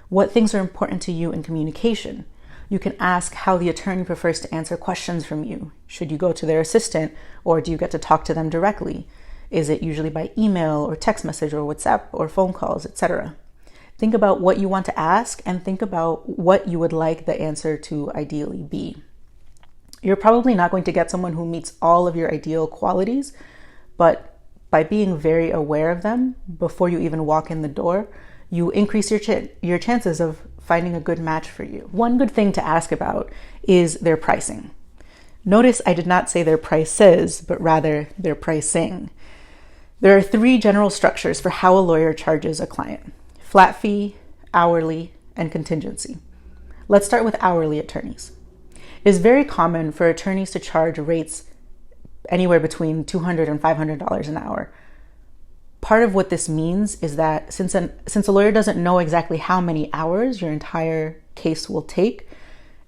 What things are important to you in communication? You can ask how the attorney prefers to answer questions from you. Should you go to their assistant, or do you get to talk to them directly? Is it usually by email or text message or WhatsApp or phone calls, etc.? Think about what you want to ask and think about what you would like the answer to ideally be. You're probably not going to get someone who meets all of your ideal qualities, but by being very aware of them before you even walk in the door, you increase your chances of finding a good match for you. One good thing to ask about is their pricing. Notice I did not say their prices, but rather their pricing. There are 3 general structures for how a lawyer charges a client: flat fee, hourly, and contingency. Let's start with hourly attorneys. It is very common for attorneys to charge rates anywhere between $200 and $500 an hour. Part of what this means is that since a lawyer doesn't know exactly how many hours your entire case will take,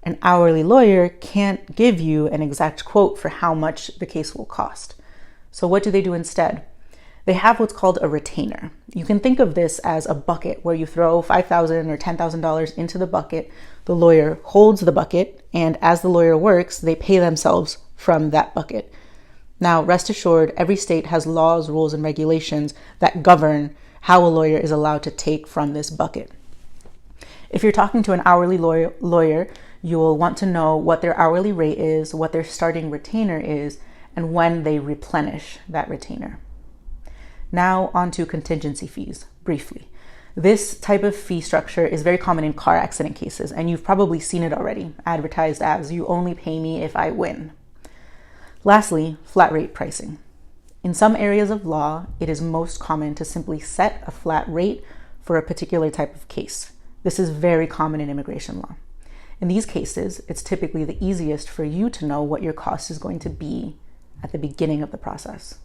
an hourly lawyer can't give you an exact quote for how much the case will cost. So what do they do instead? They have what's called a retainer. You can think of this as a bucket where you throw $5,000 or $10,000 into the bucket. The lawyer holds the bucket, and as the lawyer works, they pay themselves from that bucket. Now, rest assured, every state has laws, rules, and regulations that govern how a lawyer is allowed to take from this bucket. If you're talking to an hourly lawyer, you will want to know what their hourly rate is, what their starting retainer is, and when they replenish that retainer. Now on to contingency fees, briefly. This type of fee structure is very common in car accident cases, and you've probably seen it already, advertised as "you only pay me if I win." Lastly, flat rate pricing. In some areas of law, it is most common to simply set a flat rate for a particular type of case. This is very common in immigration law. In these cases, it's typically the easiest for you to know what your cost is going to be at the beginning of the process.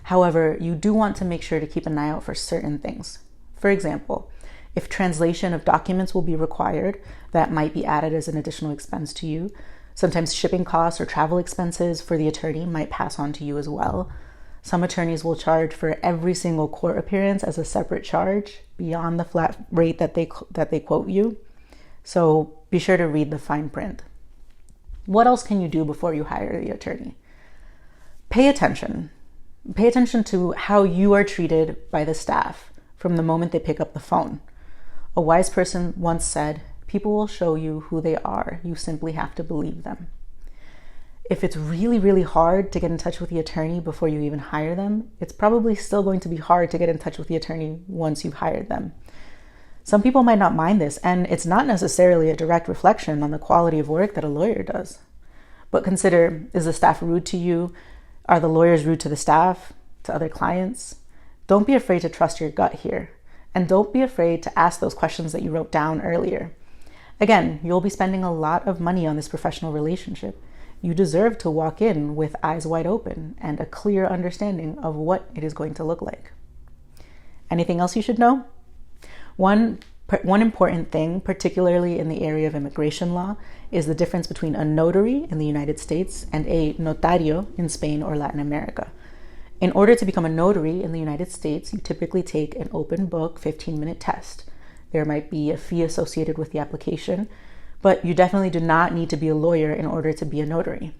However, you do want to make sure to keep an eye out for certain things. For example, if translation of documents will be required, that might be added as an additional expense to you. Sometimes shipping costs or travel expenses for the attorney might pass on to you as well. Some attorneys will charge for every single court appearance as a separate charge beyond the flat rate that they quote you. So be sure to read the fine print. What else can you do before you hire the attorney? Pay attention. Pay attention to how you are treated by the staff from the moment they pick up the phone. A wise person once said, People will show you who they are. You simply have to believe them. If it's really, really hard to get in touch with the attorney before you even hire them, it's probably still going to be hard to get in touch with the attorney once you've hired them. Some people might not mind this, and it's not necessarily a direct reflection on the quality of work that a lawyer does. But consider, is the staff rude to you? Are the lawyers rude to the staff, to other clients? Don't be afraid to trust your gut here. And don't be afraid to ask those questions that you wrote down earlier. Again, you'll be spending a lot of money on this professional relationship. You deserve to walk in with eyes wide open and a clear understanding of what it is going to look like. Anything else you should know? One important thing, particularly in the area of immigration law, is the difference between a notary in the United States and a notario in Spain or Latin America. In order to become a notary in the United States, you typically take an open book 15-minute test. There might be a fee associated with the application, but you definitely do not need to be a lawyer in order to be a notary.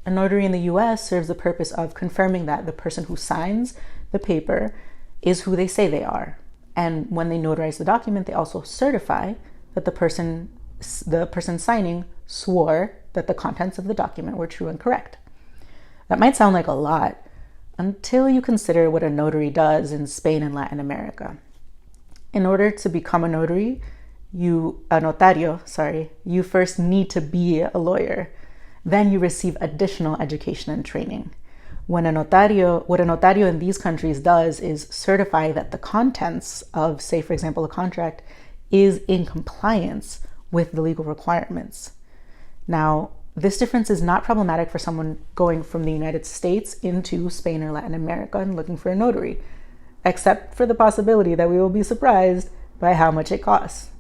A notary in the US serves the purpose of confirming that the person who signs the paper is who they say they are. And when they notarize the document, they also certify that the person signing swore that the contents of the document were true and correct. That might sound like a lot until you consider what a notary does in Spain and Latin America. In order to become a notary, you first need to be a lawyer. Then you receive additional education and training. What a notario in these countries does is certify that the contents of, say, for example, a contract is in compliance with the legal requirements. Now, this difference is not problematic for someone going from the United States into Spain or Latin America and looking for a notary, except for the possibility that we will be surprised by how much it costs.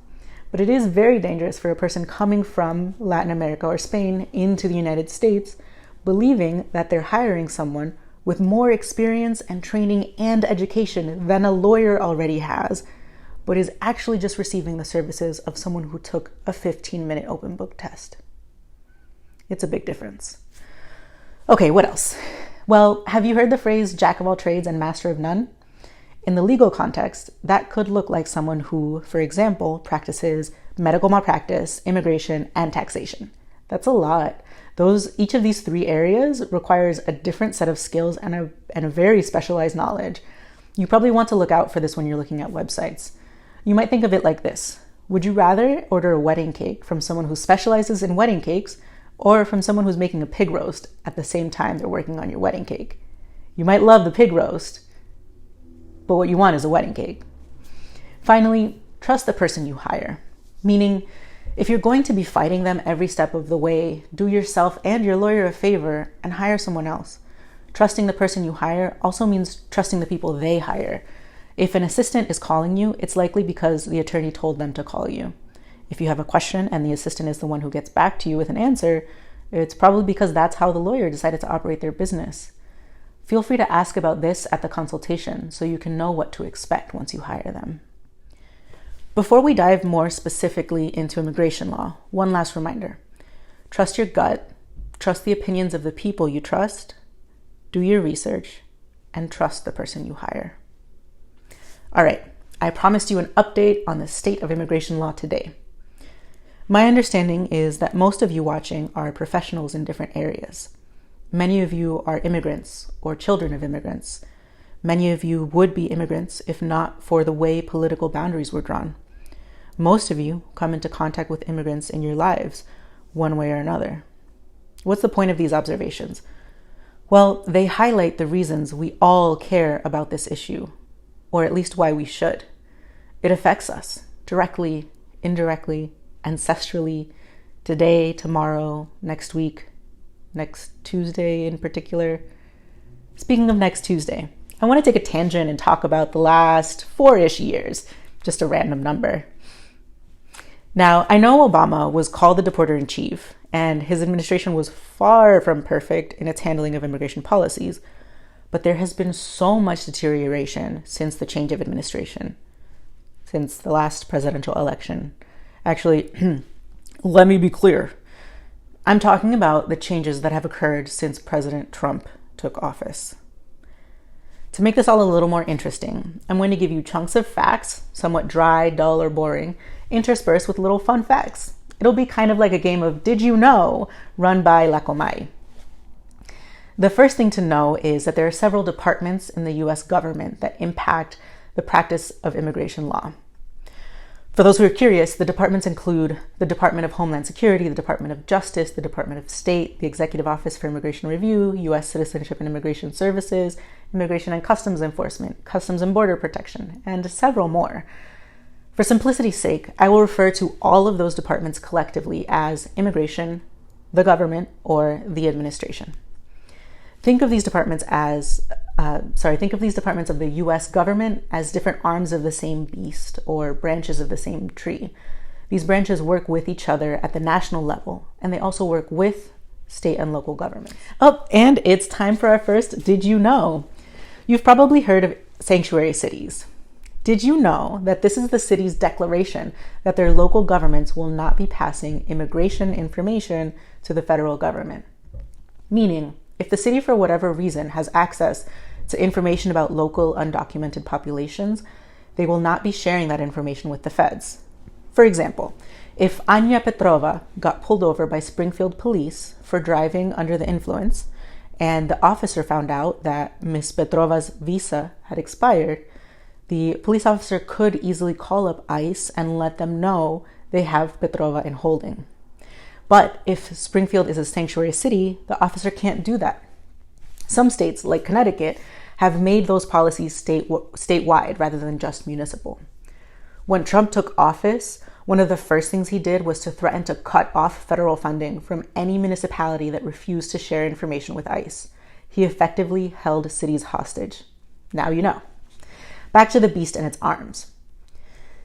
But it is very dangerous for a person coming from Latin America or Spain into the United States believing that they're hiring someone with more experience and training and education than a lawyer already has, but is actually just receiving the services of someone who took a 15-minute open book test. It's a big difference. Okay, what else? Well, have you heard the phrase jack of all trades and master of none? In the legal context, that could look like someone who, for example, practices medical malpractice, immigration, and taxation. That's a lot. Each of these three areas requires a different set of skills and a very specialized knowledge. You probably want to look out for this when you're looking at websites. You might think of it like this. Would you rather order a wedding cake from someone who specializes in wedding cakes or from someone who's making a pig roast at the same time they're working on your wedding cake? You might love the pig roast, but what you want is a wedding cake. Finally, trust the person you hire. Meaning, if you're going to be fighting them every step of the way, do yourself and your lawyer a favor and hire someone else. Trusting the person you hire also means trusting the people they hire. If an assistant is calling you, it's likely because the attorney told them to call you. If you have a question and the assistant is the one who gets back to you with an answer, it's probably because that's how the lawyer decided to operate their business. Feel free to ask about this at the consultation so you can know what to expect once you hire them. Before we dive more specifically into immigration law, one last reminder. Trust your gut, trust the opinions of the people you trust, do your research, and trust the person you hire. All right, I promised you an update on the state of immigration law today. My understanding is that most of you watching are professionals in different areas. Many of you are immigrants or children of immigrants. Many of you would be immigrants if not for the way political boundaries were drawn. Most of you come into contact with immigrants in your lives, one way or another. What's the point of these observations? Well, they highlight the reasons we all care about this issue, or at least why we should. It affects us directly, indirectly, ancestrally, today, tomorrow, next week, next Tuesday in particular. Speaking of next Tuesday, I want to take a tangent and talk about the last 4-ish years, just a random number. Now, I know Obama was called the deporter-in-chief, and his administration was far from perfect in its handling of immigration policies, but there has been so much deterioration since the change of administration, since the last presidential election. Actually, let me be clear. I'm talking about the changes that have occurred since President Trump took office. To make this all a little more interesting, I'm going to give you chunks of facts, somewhat dry, dull, or boring, interspersed with little fun facts. It'll be kind of like a game of Did You Know run by La Comay. The first thing to know is that there are several departments in the US government that impact the practice of immigration law. For those who are curious, the departments include the Department of Homeland Security, the Department of Justice, the Department of State, the Executive Office for Immigration Review, U.S. Citizenship and Immigration Services, Immigration and Customs Enforcement, Customs and Border Protection, and several more. For simplicity's sake, I will refer to all of those departments collectively as immigration, the government, or the administration. Think of these departments of the U.S. government as different arms of the same beast or branches of the same tree. These branches work with each other at the national level, and they also work with state and local governments. Oh, and it's time for our first Did You Know? You've probably heard of sanctuary cities. Did you know that this is the city's declaration that their local governments will not be passing immigration information to the federal government? Meaning, if the city for whatever reason has access to information about local undocumented populations, they will not be sharing that information with the feds. For example, if Anya Petrova got pulled over by Springfield police for driving under the influence, and the officer found out that Ms. Petrova's visa had expired, the police officer could easily call up ICE and let them know they have Petrova in holding. But if Springfield is a sanctuary city, the officer can't do that. Some states, like Connecticut, have made those policies statewide rather than just municipal. When Trump took office, one of the first things he did was to threaten to cut off federal funding from any municipality that refused to share information with ICE. He effectively held cities hostage. Now you know. Back to the beast and its arms.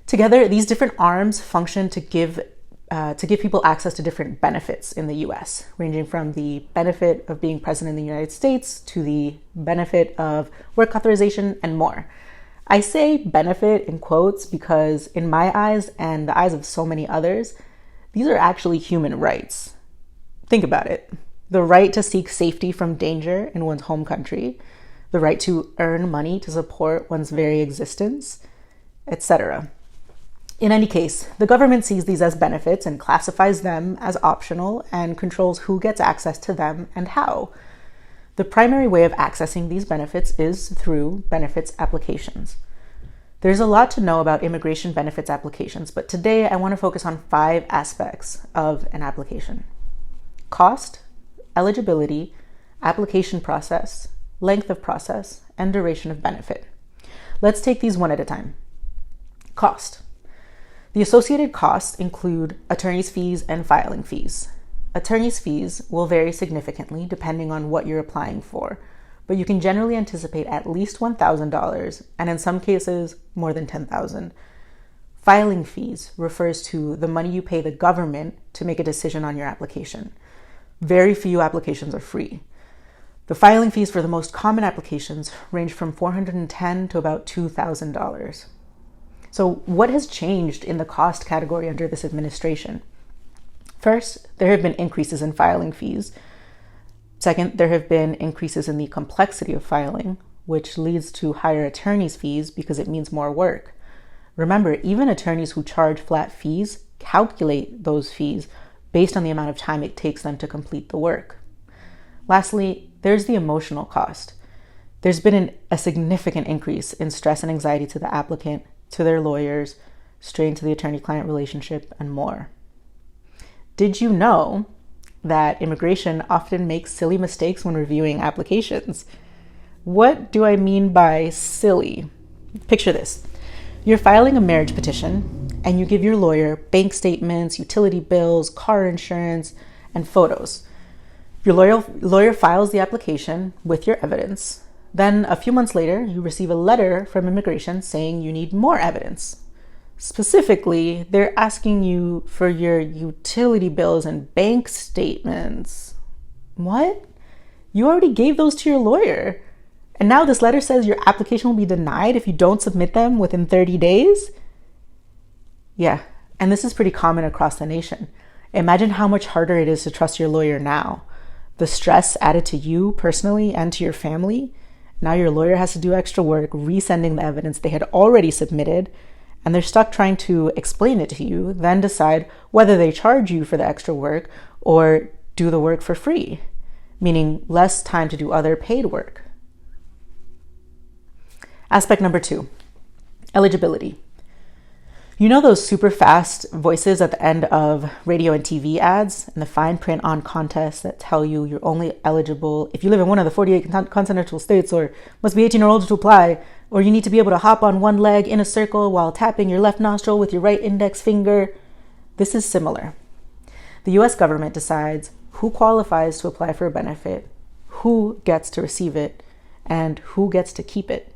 Together, these different arms function to give people access to different benefits in the US, ranging from the benefit of being present in the United States to the benefit of work authorization and more. I say benefit in quotes because in my eyes and the eyes of so many others, these are actually human rights. Think about it. The right to seek safety from danger in one's home country, the right to earn money to support one's very existence, etc. In any case, the government sees these as benefits and classifies them as optional and controls who gets access to them and how. The primary way of accessing these benefits is through benefits applications. There's a lot to know about immigration benefits applications, but today I want to focus on 5 aspects of an application: cost, eligibility, application process, length of process, and duration of benefit. Let's take these one at a time. Cost. The associated costs include attorney's fees and filing fees. Attorney's fees will vary significantly depending on what you're applying for, but you can generally anticipate at least $1,000 and in some cases more than $10,000. Filing fees refers to the money you pay the government to make a decision on your application. Very few applications are free. The filing fees for the most common applications range from $410 to about $2,000. So what has changed in the cost category under this administration? First, there have been increases in filing fees. Second, there have been increases in the complexity of filing, which leads to higher attorney's fees because it means more work. Remember, even attorneys who charge flat fees calculate those fees based on the amount of time it takes them to complete the work. Lastly, there's the emotional cost. There's been a significant increase in stress and anxiety to the applicant, to their lawyers, strain to the attorney-client relationship, and more. Did you know that immigration often makes silly mistakes when reviewing applications? What do I mean by silly? Picture this. You're filing a marriage petition, and you give your lawyer bank statements, utility bills, car insurance, and photos. Your lawyer files the application with your evidence. Then a few months later, you receive a letter from immigration saying you need more evidence. Specifically, they're asking you for your utility bills and bank statements. What? You already gave those to your lawyer. And now this letter says your application will be denied if you don't submit them within 30 days? Yeah, and this is pretty common across the nation. Imagine how much harder it is to trust your lawyer now. The stress added to you personally and to your family. Now your lawyer has to do extra work resending the evidence they had already submitted, and they're stuck trying to explain it to you, then decide whether they charge you for the extra work or do the work for free, meaning less time to do other paid work. Aspect number 2, eligibility. You know those super fast voices at the end of radio and TV ads and the fine print on contests that tell you you're only eligible if you live in one of the 48 continental states, or must be 18 or older to apply, or you need to be able to hop on one leg in a circle while tapping your left nostril with your right index finger? This is similar. The US government decides who qualifies to apply for a benefit, who gets to receive it, and who gets to keep it.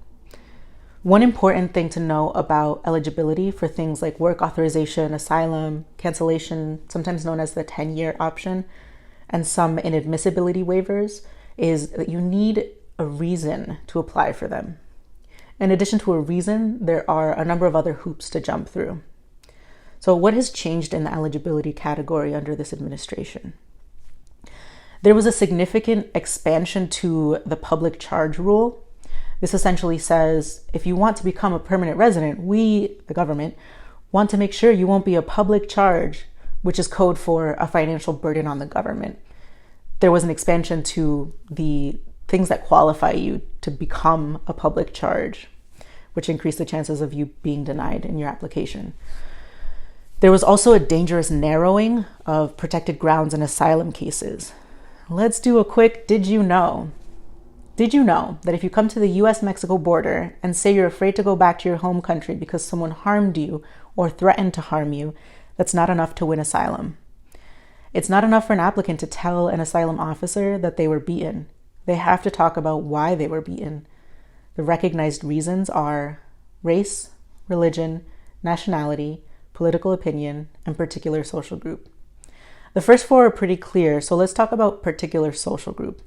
One important thing to know about eligibility for things like work authorization, asylum, cancellation, sometimes known as the 10-year option, and some inadmissibility waivers, is that you need a reason to apply for them. In addition to a reason, there are a number of other hoops to jump through. So what has changed in the eligibility category under this administration? There was a significant expansion to the public charge rule. This essentially says, if you want to become a permanent resident, we, the government, want to make sure you won't be a public charge, which is code for a financial burden on the government. There was an expansion to the things that qualify you to become a public charge, which increased the chances of you being denied in your application. There was also a dangerous narrowing of protected grounds in asylum cases. Let's do a quick did you know? Did you know that if you come to the US-Mexico border and say you're afraid to go back to your home country because someone harmed you or threatened to harm you, that's not enough to win asylum? It's not enough for an applicant to tell an asylum officer that they were beaten. They have to talk about why they were beaten. The recognized reasons are race, religion, nationality, political opinion, and particular social group. The first 4 are pretty clear, so let's talk about particular social group.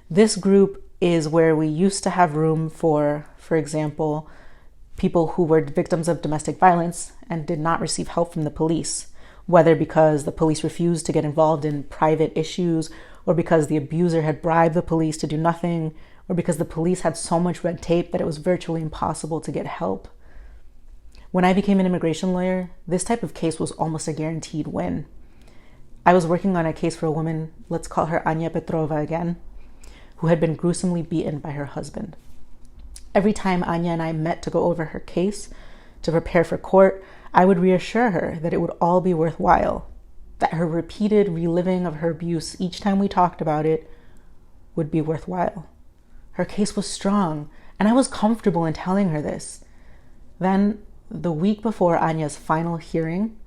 This group is where we used to have room for example, people who were victims of domestic violence and did not receive help from the police, whether because the police refused to get involved in private issues, or because the abuser had bribed the police to do nothing, or because the police had so much red tape that it was virtually impossible to get help. When I became an immigration lawyer, this type of case was almost a guaranteed win. I was working on a case for a woman, let's call her Anya Petrova again, who had been gruesomely beaten by her husband. Every time Anya and I met to go over her case, to prepare for court, I would reassure her that it would all be worthwhile, that her repeated reliving of her abuse each time we talked about it would be worthwhile. Her case was strong, and I was comfortable in telling her this. Then, the week before Anya's final hearing,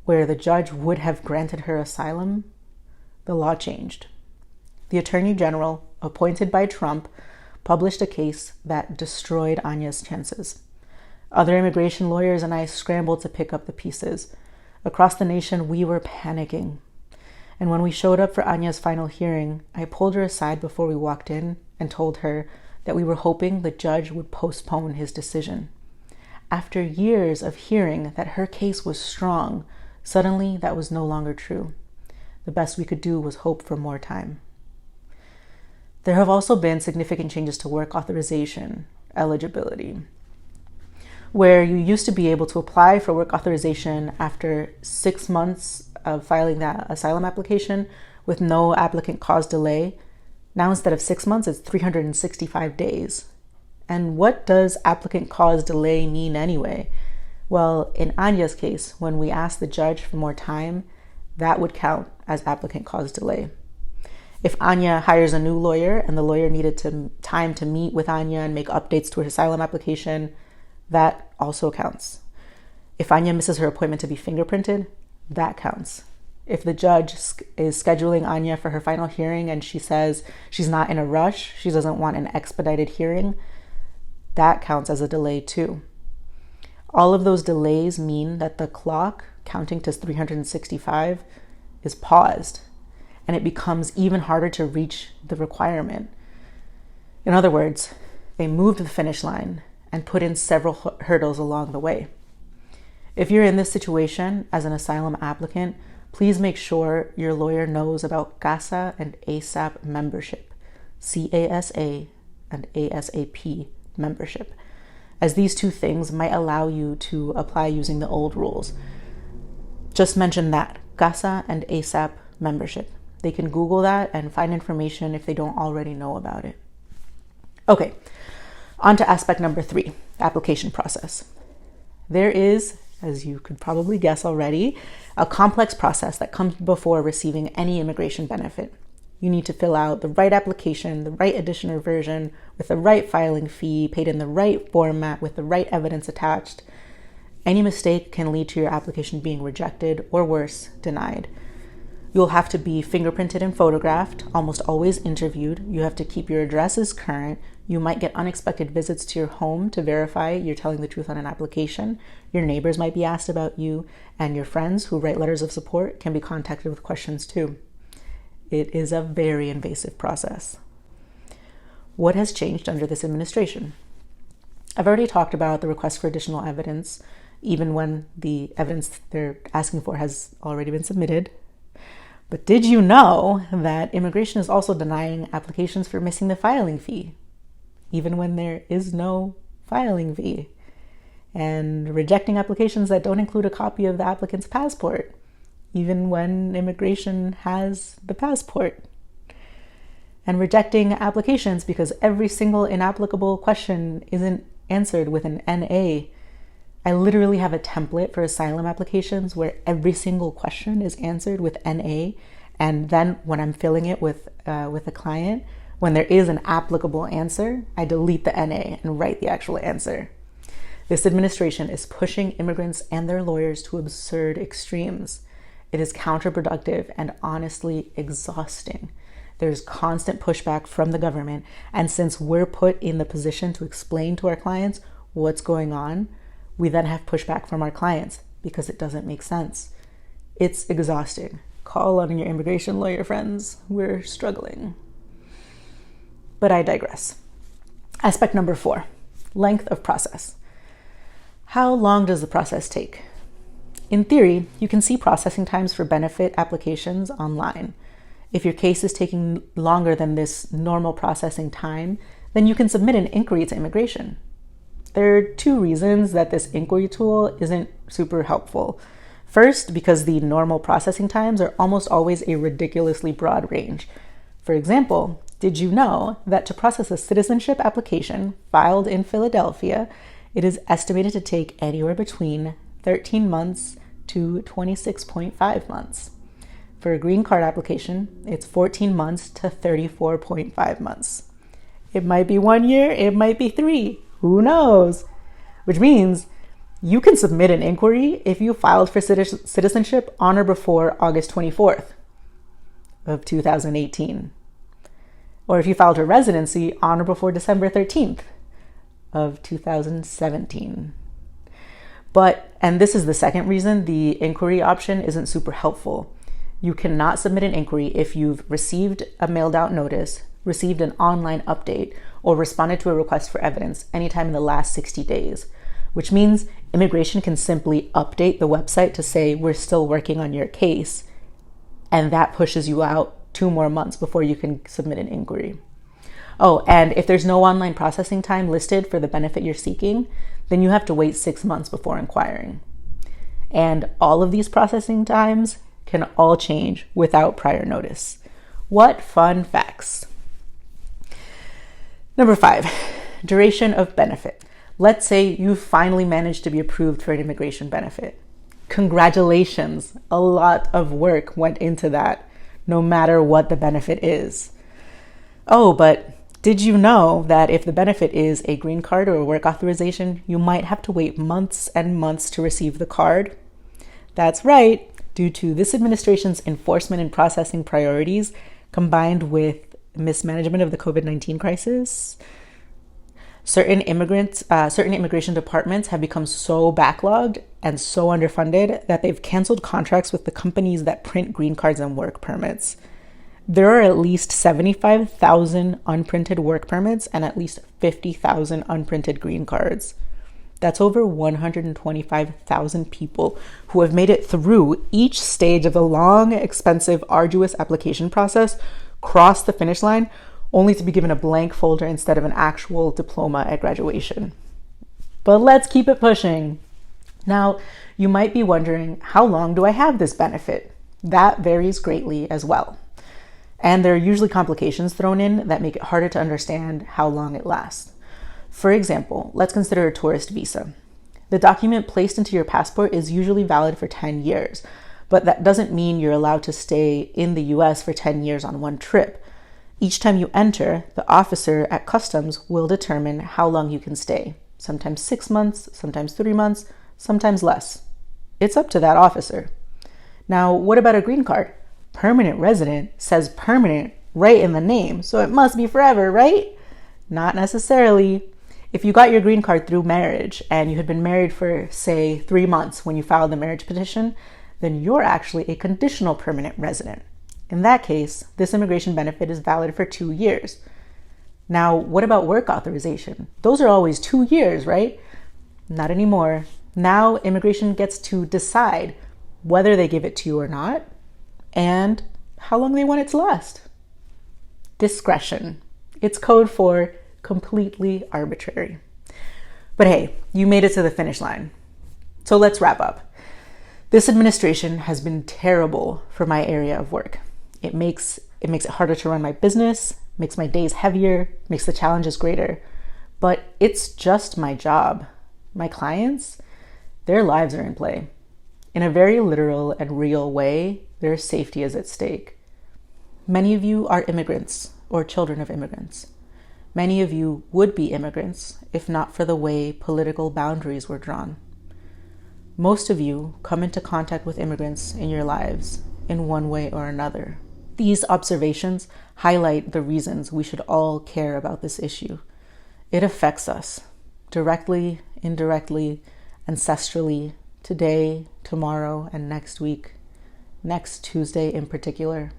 where the judge would have granted her asylum, the law changed. The Attorney General, appointed by Trump, published a case that destroyed Anya's chances. Other immigration lawyers and I scrambled to pick up the pieces. Across the nation, we were panicking. And when we showed up for Anya's final hearing, I pulled her aside before we walked in and told her that we were hoping the judge would postpone his decision. After years of hearing that her case was strong, suddenly that was no longer true. The best we could do was hope for more time. There have also been significant changes to work authorization eligibility, where you used to be able to apply for work authorization after 6 months of filing that asylum application with no applicant cause delay. Now, instead of 6 months, it's 365 days. And what does applicant cause delay mean anyway? Well, in Anya's case, when we asked the judge for more time, that would count as applicant cause delay. If Anya hires a new lawyer and the lawyer needed time to meet with Anya and make updates to her asylum application, that also counts. If Anya misses her appointment to be fingerprinted, that counts. If the judge is scheduling Anya for her final hearing and she says she's not in a rush, she doesn't want an expedited hearing, that counts as a delay too. All of those delays mean that the clock, counting to 365, is paused, and it becomes even harder to reach the requirement. In other words, they moved the finish line and put in several hurdles along the way. If you're in this situation as an asylum applicant, please make sure your lawyer knows about CASA and ASAP membership, CASA and ASAP membership. as these two things might allow you to apply using the old rules. Just mention that, CASA and ASAP membership. They can Google that and find information if they don't already know about it. Okay, on to aspect number 3, application process. There is, as you could probably guess already, a complex process that comes before receiving any immigration benefit. You need to fill out the right application, the right edition or version, with the right filing fee, paid in the right format, with the right evidence attached. Any mistake can lead to your application being rejected or worse, denied. You'll have to be fingerprinted and photographed, almost always interviewed. You have to keep your addresses current. You might get unexpected visits to your home to verify you're telling the truth on an application. Your neighbors might be asked about you, and your friends who write letters of support can be contacted with questions too. It is a very invasive process. What has changed under this administration? I've already talked about the request for additional evidence, even when the evidence they're asking for has already been submitted. But did you know that immigration is also denying applications for missing the filing fee, even when there is no filing fee, and rejecting applications that don't include a copy of the applicant's passport, even when immigration has the passport, and rejecting applications because every single inapplicable question isn't answered with an NA. I literally have a template for asylum applications where every single question is answered with NA, and then when I'm filling it with a client, when there is an applicable answer, I delete the NA and write the actual answer. This administration is pushing immigrants and their lawyers to absurd extremes. It is counterproductive and honestly exhausting. There's constant pushback from the government, and since we're put in the position to explain to our clients what's going on, we then have pushback from our clients because it doesn't make sense. It's exhausting. Call on your immigration lawyer friends. We're struggling. But I digress. Aspect number 4, length of process. How long does the process take? In theory, you can see processing times for benefit applications online. If your case is taking longer than this normal processing time, then you can submit an inquiry to immigration. There are 2 reasons that this inquiry tool isn't super helpful. First, because the normal processing times are almost always a ridiculously broad range. For example, did you know that to process a citizenship application filed in Philadelphia, it is estimated to take anywhere between 13 months to 26.5 months. For a green card application, it's 14 months to 34.5 months. It might be 1 year, it might be 3, who knows? Which means you can submit an inquiry if you filed for citizenship on or before August 24th of 2018. Or if you filed for residency on or before December 13th of 2017. But, and this is the second reason the inquiry option isn't super helpful. You cannot submit an inquiry if you've received a mailed out notice, received an online update, or responded to a request for evidence anytime in the last 60 days, which means immigration can simply update the website to say we're still working on your case, and that pushes you out 2 more months before you can submit an inquiry. Oh, and if there's no online processing time listed for the benefit you're seeking, then you have to wait 6 months before inquiring. And all of these processing times can all change without prior notice. What fun facts. Number 5, duration of benefit. Let's say you finally managed to be approved for an immigration benefit. Congratulations, a lot of work went into that, no matter what the benefit is. Oh, but did you know that if the benefit is a green card or a work authorization, you might have to wait months and months to receive the card? That's right. Due to this administration's enforcement and processing priorities, combined with mismanagement of the COVID-19 crisis, certain immigration departments have become so backlogged and so underfunded that they've canceled contracts with the companies that print green cards and work permits. There are at least 75,000 unprinted work permits and at least 50,000 unprinted green cards. That's over 125,000 people who have made it through each stage of the long, expensive, arduous application process, crossed the finish line, only to be given a blank folder instead of an actual diploma at graduation. But let's keep it pushing. Now, you might be wondering, how long do I have this benefit? That varies greatly as well. And there are usually complications thrown in that make it harder to understand how long it lasts. For example, let's consider a tourist visa. The document placed into your passport is usually valid for 10 years, but that doesn't mean you're allowed to stay in the US for 10 years on one trip. Each time you enter, the officer at customs will determine how long you can stay. Sometimes 6 months, sometimes 3 months, sometimes less. It's up to that officer. Now, what about a green card? Permanent resident says permanent right in the name, so it must be forever, right? Not necessarily. If you got your green card through marriage and you had been married for, say, 3 months when you filed the marriage petition, then you're actually a conditional permanent resident. In that case, this immigration benefit is valid for 2 years. Now, what about work authorization? Those are always 2 years, right? Not anymore. Now, immigration gets to decide whether they give it to you or not and how long they want it to last. Discretion. It's code for completely arbitrary. But hey, you made it to the finish line. So let's wrap up. This administration has been terrible for my area of work. It makes it harder to run my business, makes my days heavier, makes the challenges greater. But it's just my job. My clients, their lives are in play. In a very literal and real way, their safety is at stake. Many of you are immigrants or children of immigrants. Many of you would be immigrants if not for the way political boundaries were drawn. Most of you come into contact with immigrants in your lives in one way or another. These observations highlight the reasons we should all care about this issue. It affects us directly, indirectly, ancestrally, today, tomorrow, and next week, next Tuesday in particular.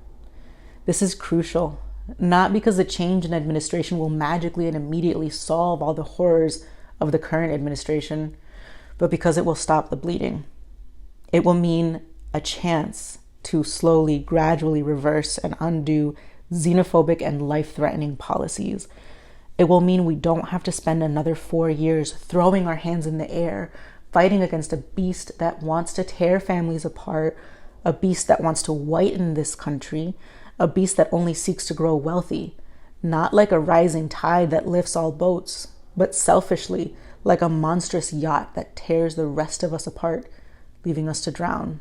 This is crucial, not because a change in administration will magically and immediately solve all the horrors of the current administration, but because it will stop the bleeding. It will mean a chance to slowly, gradually reverse and undo xenophobic and life-threatening policies. It will mean we don't have to spend another 4 years throwing our hands in the air, fighting against a beast that wants to tear families apart, a beast that wants to whiten this country, a beast that only seeks to grow wealthy, not like a rising tide that lifts all boats, but selfishly, like a monstrous yacht that tears the rest of us apart, leaving us to drown.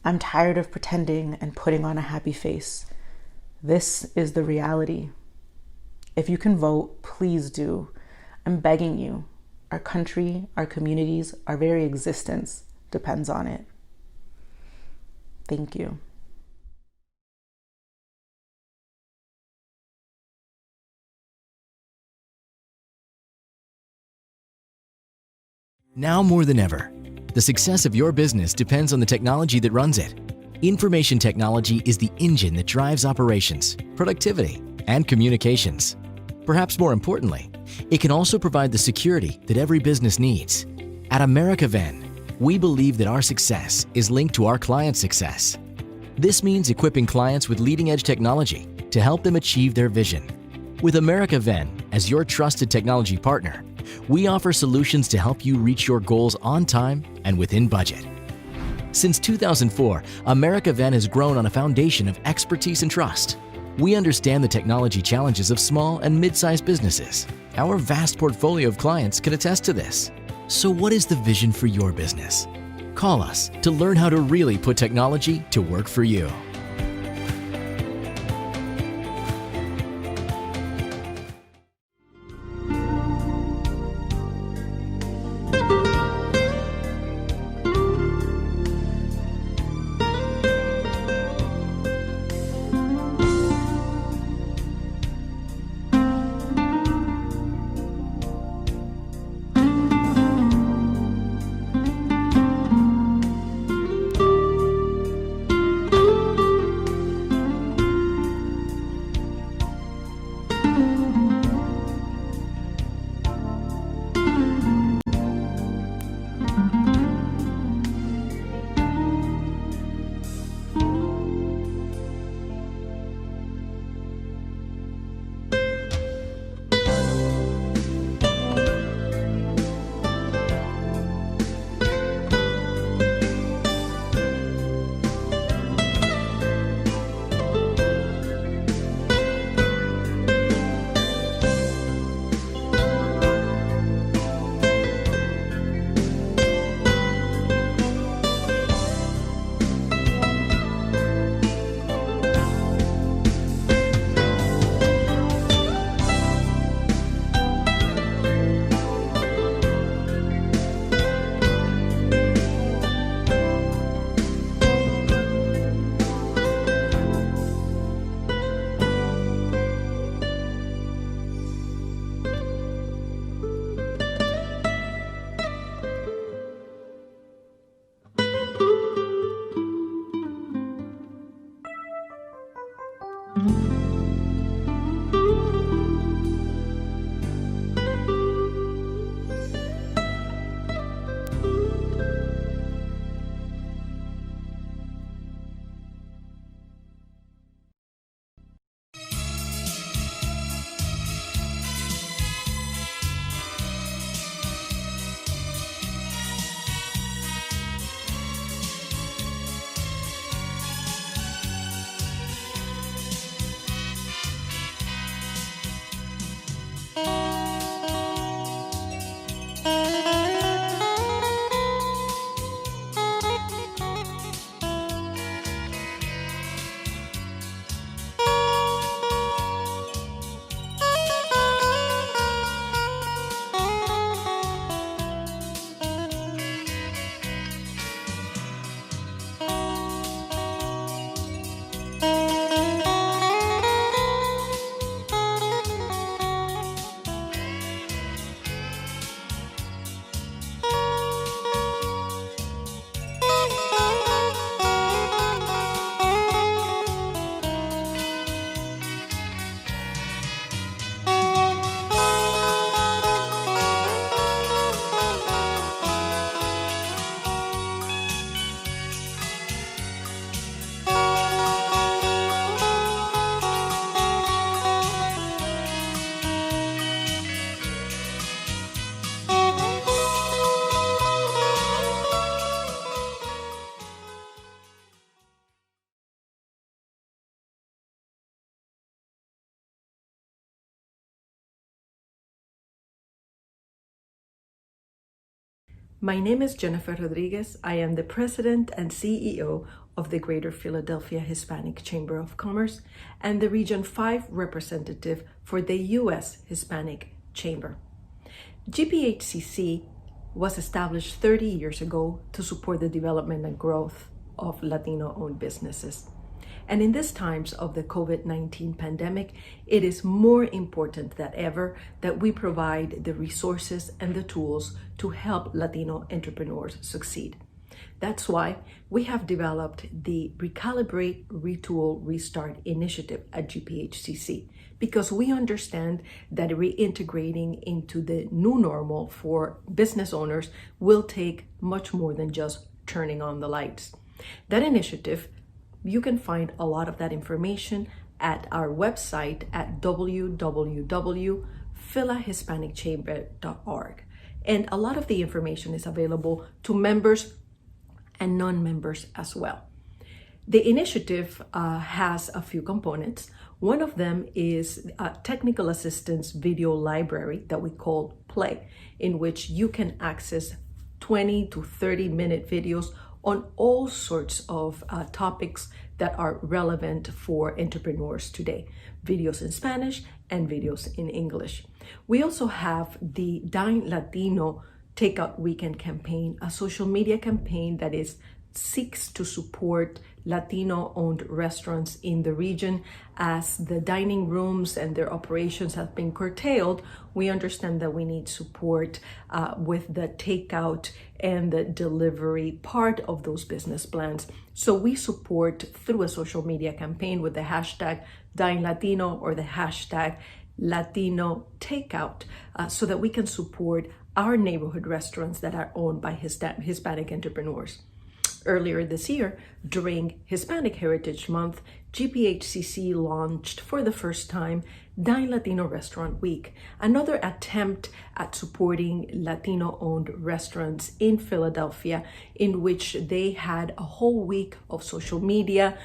I'm tired of pretending and putting on a happy face. This is the reality. If you can vote, please do. I'm begging you. Our country, our communities, our very existence depends on it. Thank you. Now more than ever, the success of your business depends on the technology that runs it. Information technology is the engine that drives operations, productivity, and communications. Perhaps more importantly, it can also provide the security that every business needs. At AmericaVen, we believe that our success is linked to our clients' success. This means equipping clients with leading-edge technology to help them achieve their vision. With AmericaVen as your trusted technology partner, we offer solutions to help you reach your goals on time and within budget. Since 2004, AmericaVen has grown on a foundation of expertise and trust. We understand the technology challenges of small and mid-sized businesses. Our vast portfolio of clients can attest to this. So what is the vision for your business? Call us to learn how to really put technology to work for you. My name is Jennifer Rodriguez. I am the President and CEO of the Greater Philadelphia Hispanic Chamber of Commerce and the Region 5 representative for the U.S. Hispanic Chamber. GPHCC was established 30 years ago to support the development and growth of Latino-owned businesses. And in these times of the COVID-19 pandemic, it is more important than ever that we provide the resources and the tools to help Latino entrepreneurs succeed. That's why we have developed the Recalibrate, Retool, Restart initiative at GPHCC, because we understand that reintegrating into the new normal for business owners will take much more than just turning on the lights. That initiative, you can find a lot of that information at our website at www.philahispanicchamber.org. And a lot of the information is available to members and non-members as well. The initiative has a few components. One of them is a technical assistance video library that we call Play, in which you can access 20 to 30-minute videos on all sorts of topics that are relevant for entrepreneurs today. Videos in Spanish and videos in English. We also have the Dine Latino Takeout Weekend campaign, a social media campaign that seeks to support Latino-owned restaurants in the region. As the dining rooms and their operations have been curtailed, we understand that we need support with the takeout and the delivery part of those business plans. So we support through a social media campaign with the hashtag Dine Latino or the hashtag Latino Takeout, so that we can support our neighborhood restaurants that are owned by Hispanic entrepreneurs. Earlier this year, during Hispanic Heritage Month, GPHCC launched for the first time Dine Latino Restaurant Week, another attempt at supporting Latino-owned restaurants in Philadelphia, in which they had a whole week of social media,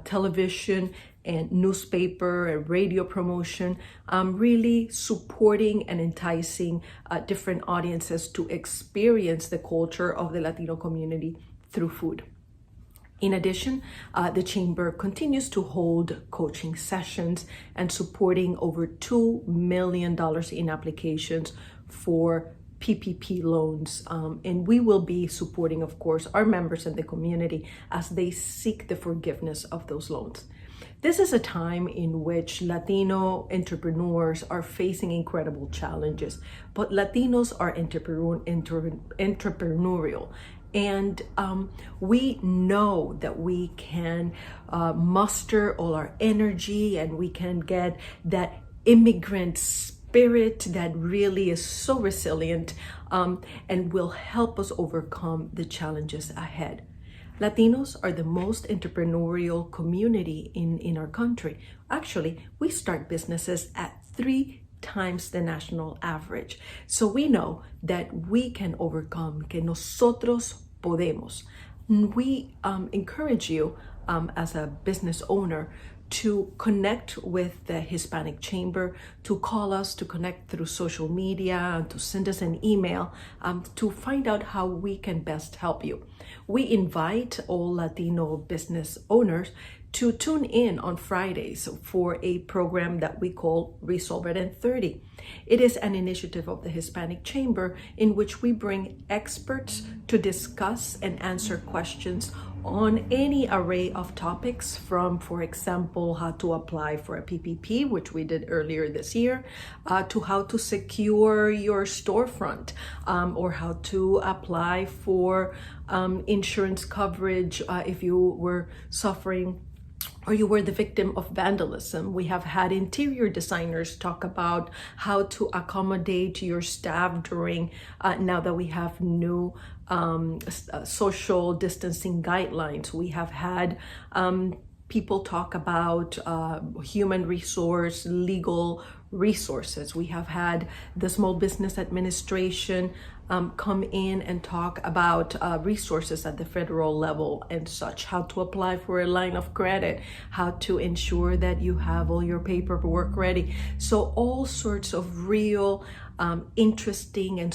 television, and newspaper and radio promotion, really supporting and enticing different audiences to experience the culture of the Latino community through food. In addition, the Chamber continues to hold coaching sessions and supporting over $2 million in applications for PPP loans. And we will be supporting, of course, our members in the community as they seek the forgiveness of those loans. This is a time in which Latino entrepreneurs are facing incredible challenges, but Latinos are entrepreneurial. And we know that we can muster all our energy and we can get that immigrant spirit that really is so resilient and will help us overcome the challenges ahead. Latinos are the most entrepreneurial community in our country. Actually, we start businesses at 3 times the national average. So we know that we can overcome, que nosotros podemos. We encourage you as a business owner to connect with the Hispanic Chamber, to call us, to connect through social media, to send us an email, to find out how we can best help you. We invite all Latino business owners to tune in on Fridays for a program that we call Resolve It in 30. It is an initiative of the Hispanic Chamber in which we bring experts to discuss and answer questions on any array of topics, from, for example, how to apply for a PPP, which we did earlier this year, to how to secure your storefront, or how to apply for insurance coverage if you were suffering or you were the victim of vandalism. We have had interior designers talk about how to accommodate your staff during, now that we have new social distancing guidelines. We have had people talk about human resource, legal resources. We have had the Small Business Administration come in and talk about resources at the federal level and such, how to apply for a line of credit, how to ensure that you have all your paperwork ready. So all sorts of real interesting and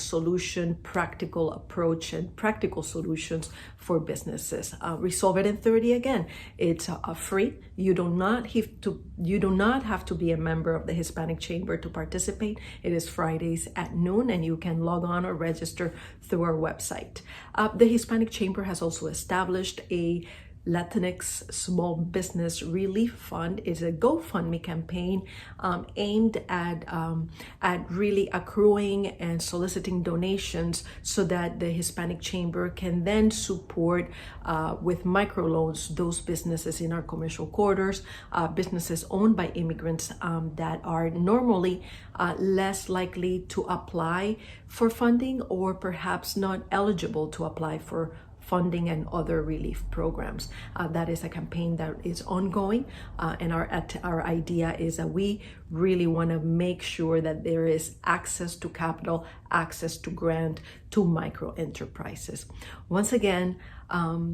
practical approach and practical solutions for businesses. Resolve It in 30, again, it's free. You do not have to be a member of the Hispanic Chamber to participate. It is Fridays at noon, and you can log on or register through our website. The Hispanic Chamber has also established a Latinx Small Business Relief Fund. Is a GoFundMe campaign aimed at really accruing and soliciting donations so that the Hispanic Chamber can then support with microloans those businesses in our commercial quarters, businesses owned by immigrants that are normally less likely to apply for funding or perhaps not eligible to apply for funding and other relief programs. That is a campaign that is ongoing, and our idea is that we really want to make sure that there is access to capital, access to grant to micro enterprises. Once again,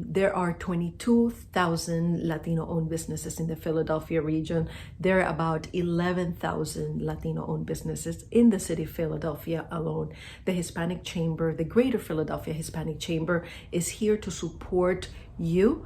there are 22,000 Latino-owned businesses in the Philadelphia region. There are about 11,000 Latino-owned businesses in the city of Philadelphia alone. The Hispanic Chamber, the Greater Philadelphia Hispanic Chamber, is here to support you,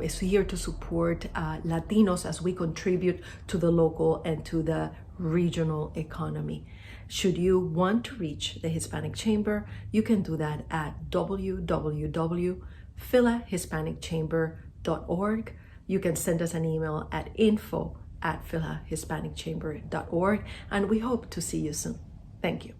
is here to support Latinos as we contribute to the local and to the regional economy. Should you want to reach the Hispanic Chamber, you can do that at www.philahispanicchamber.org. You can send us an email at info@philahispanicchamber.org, and we hope to see you soon. Thank you.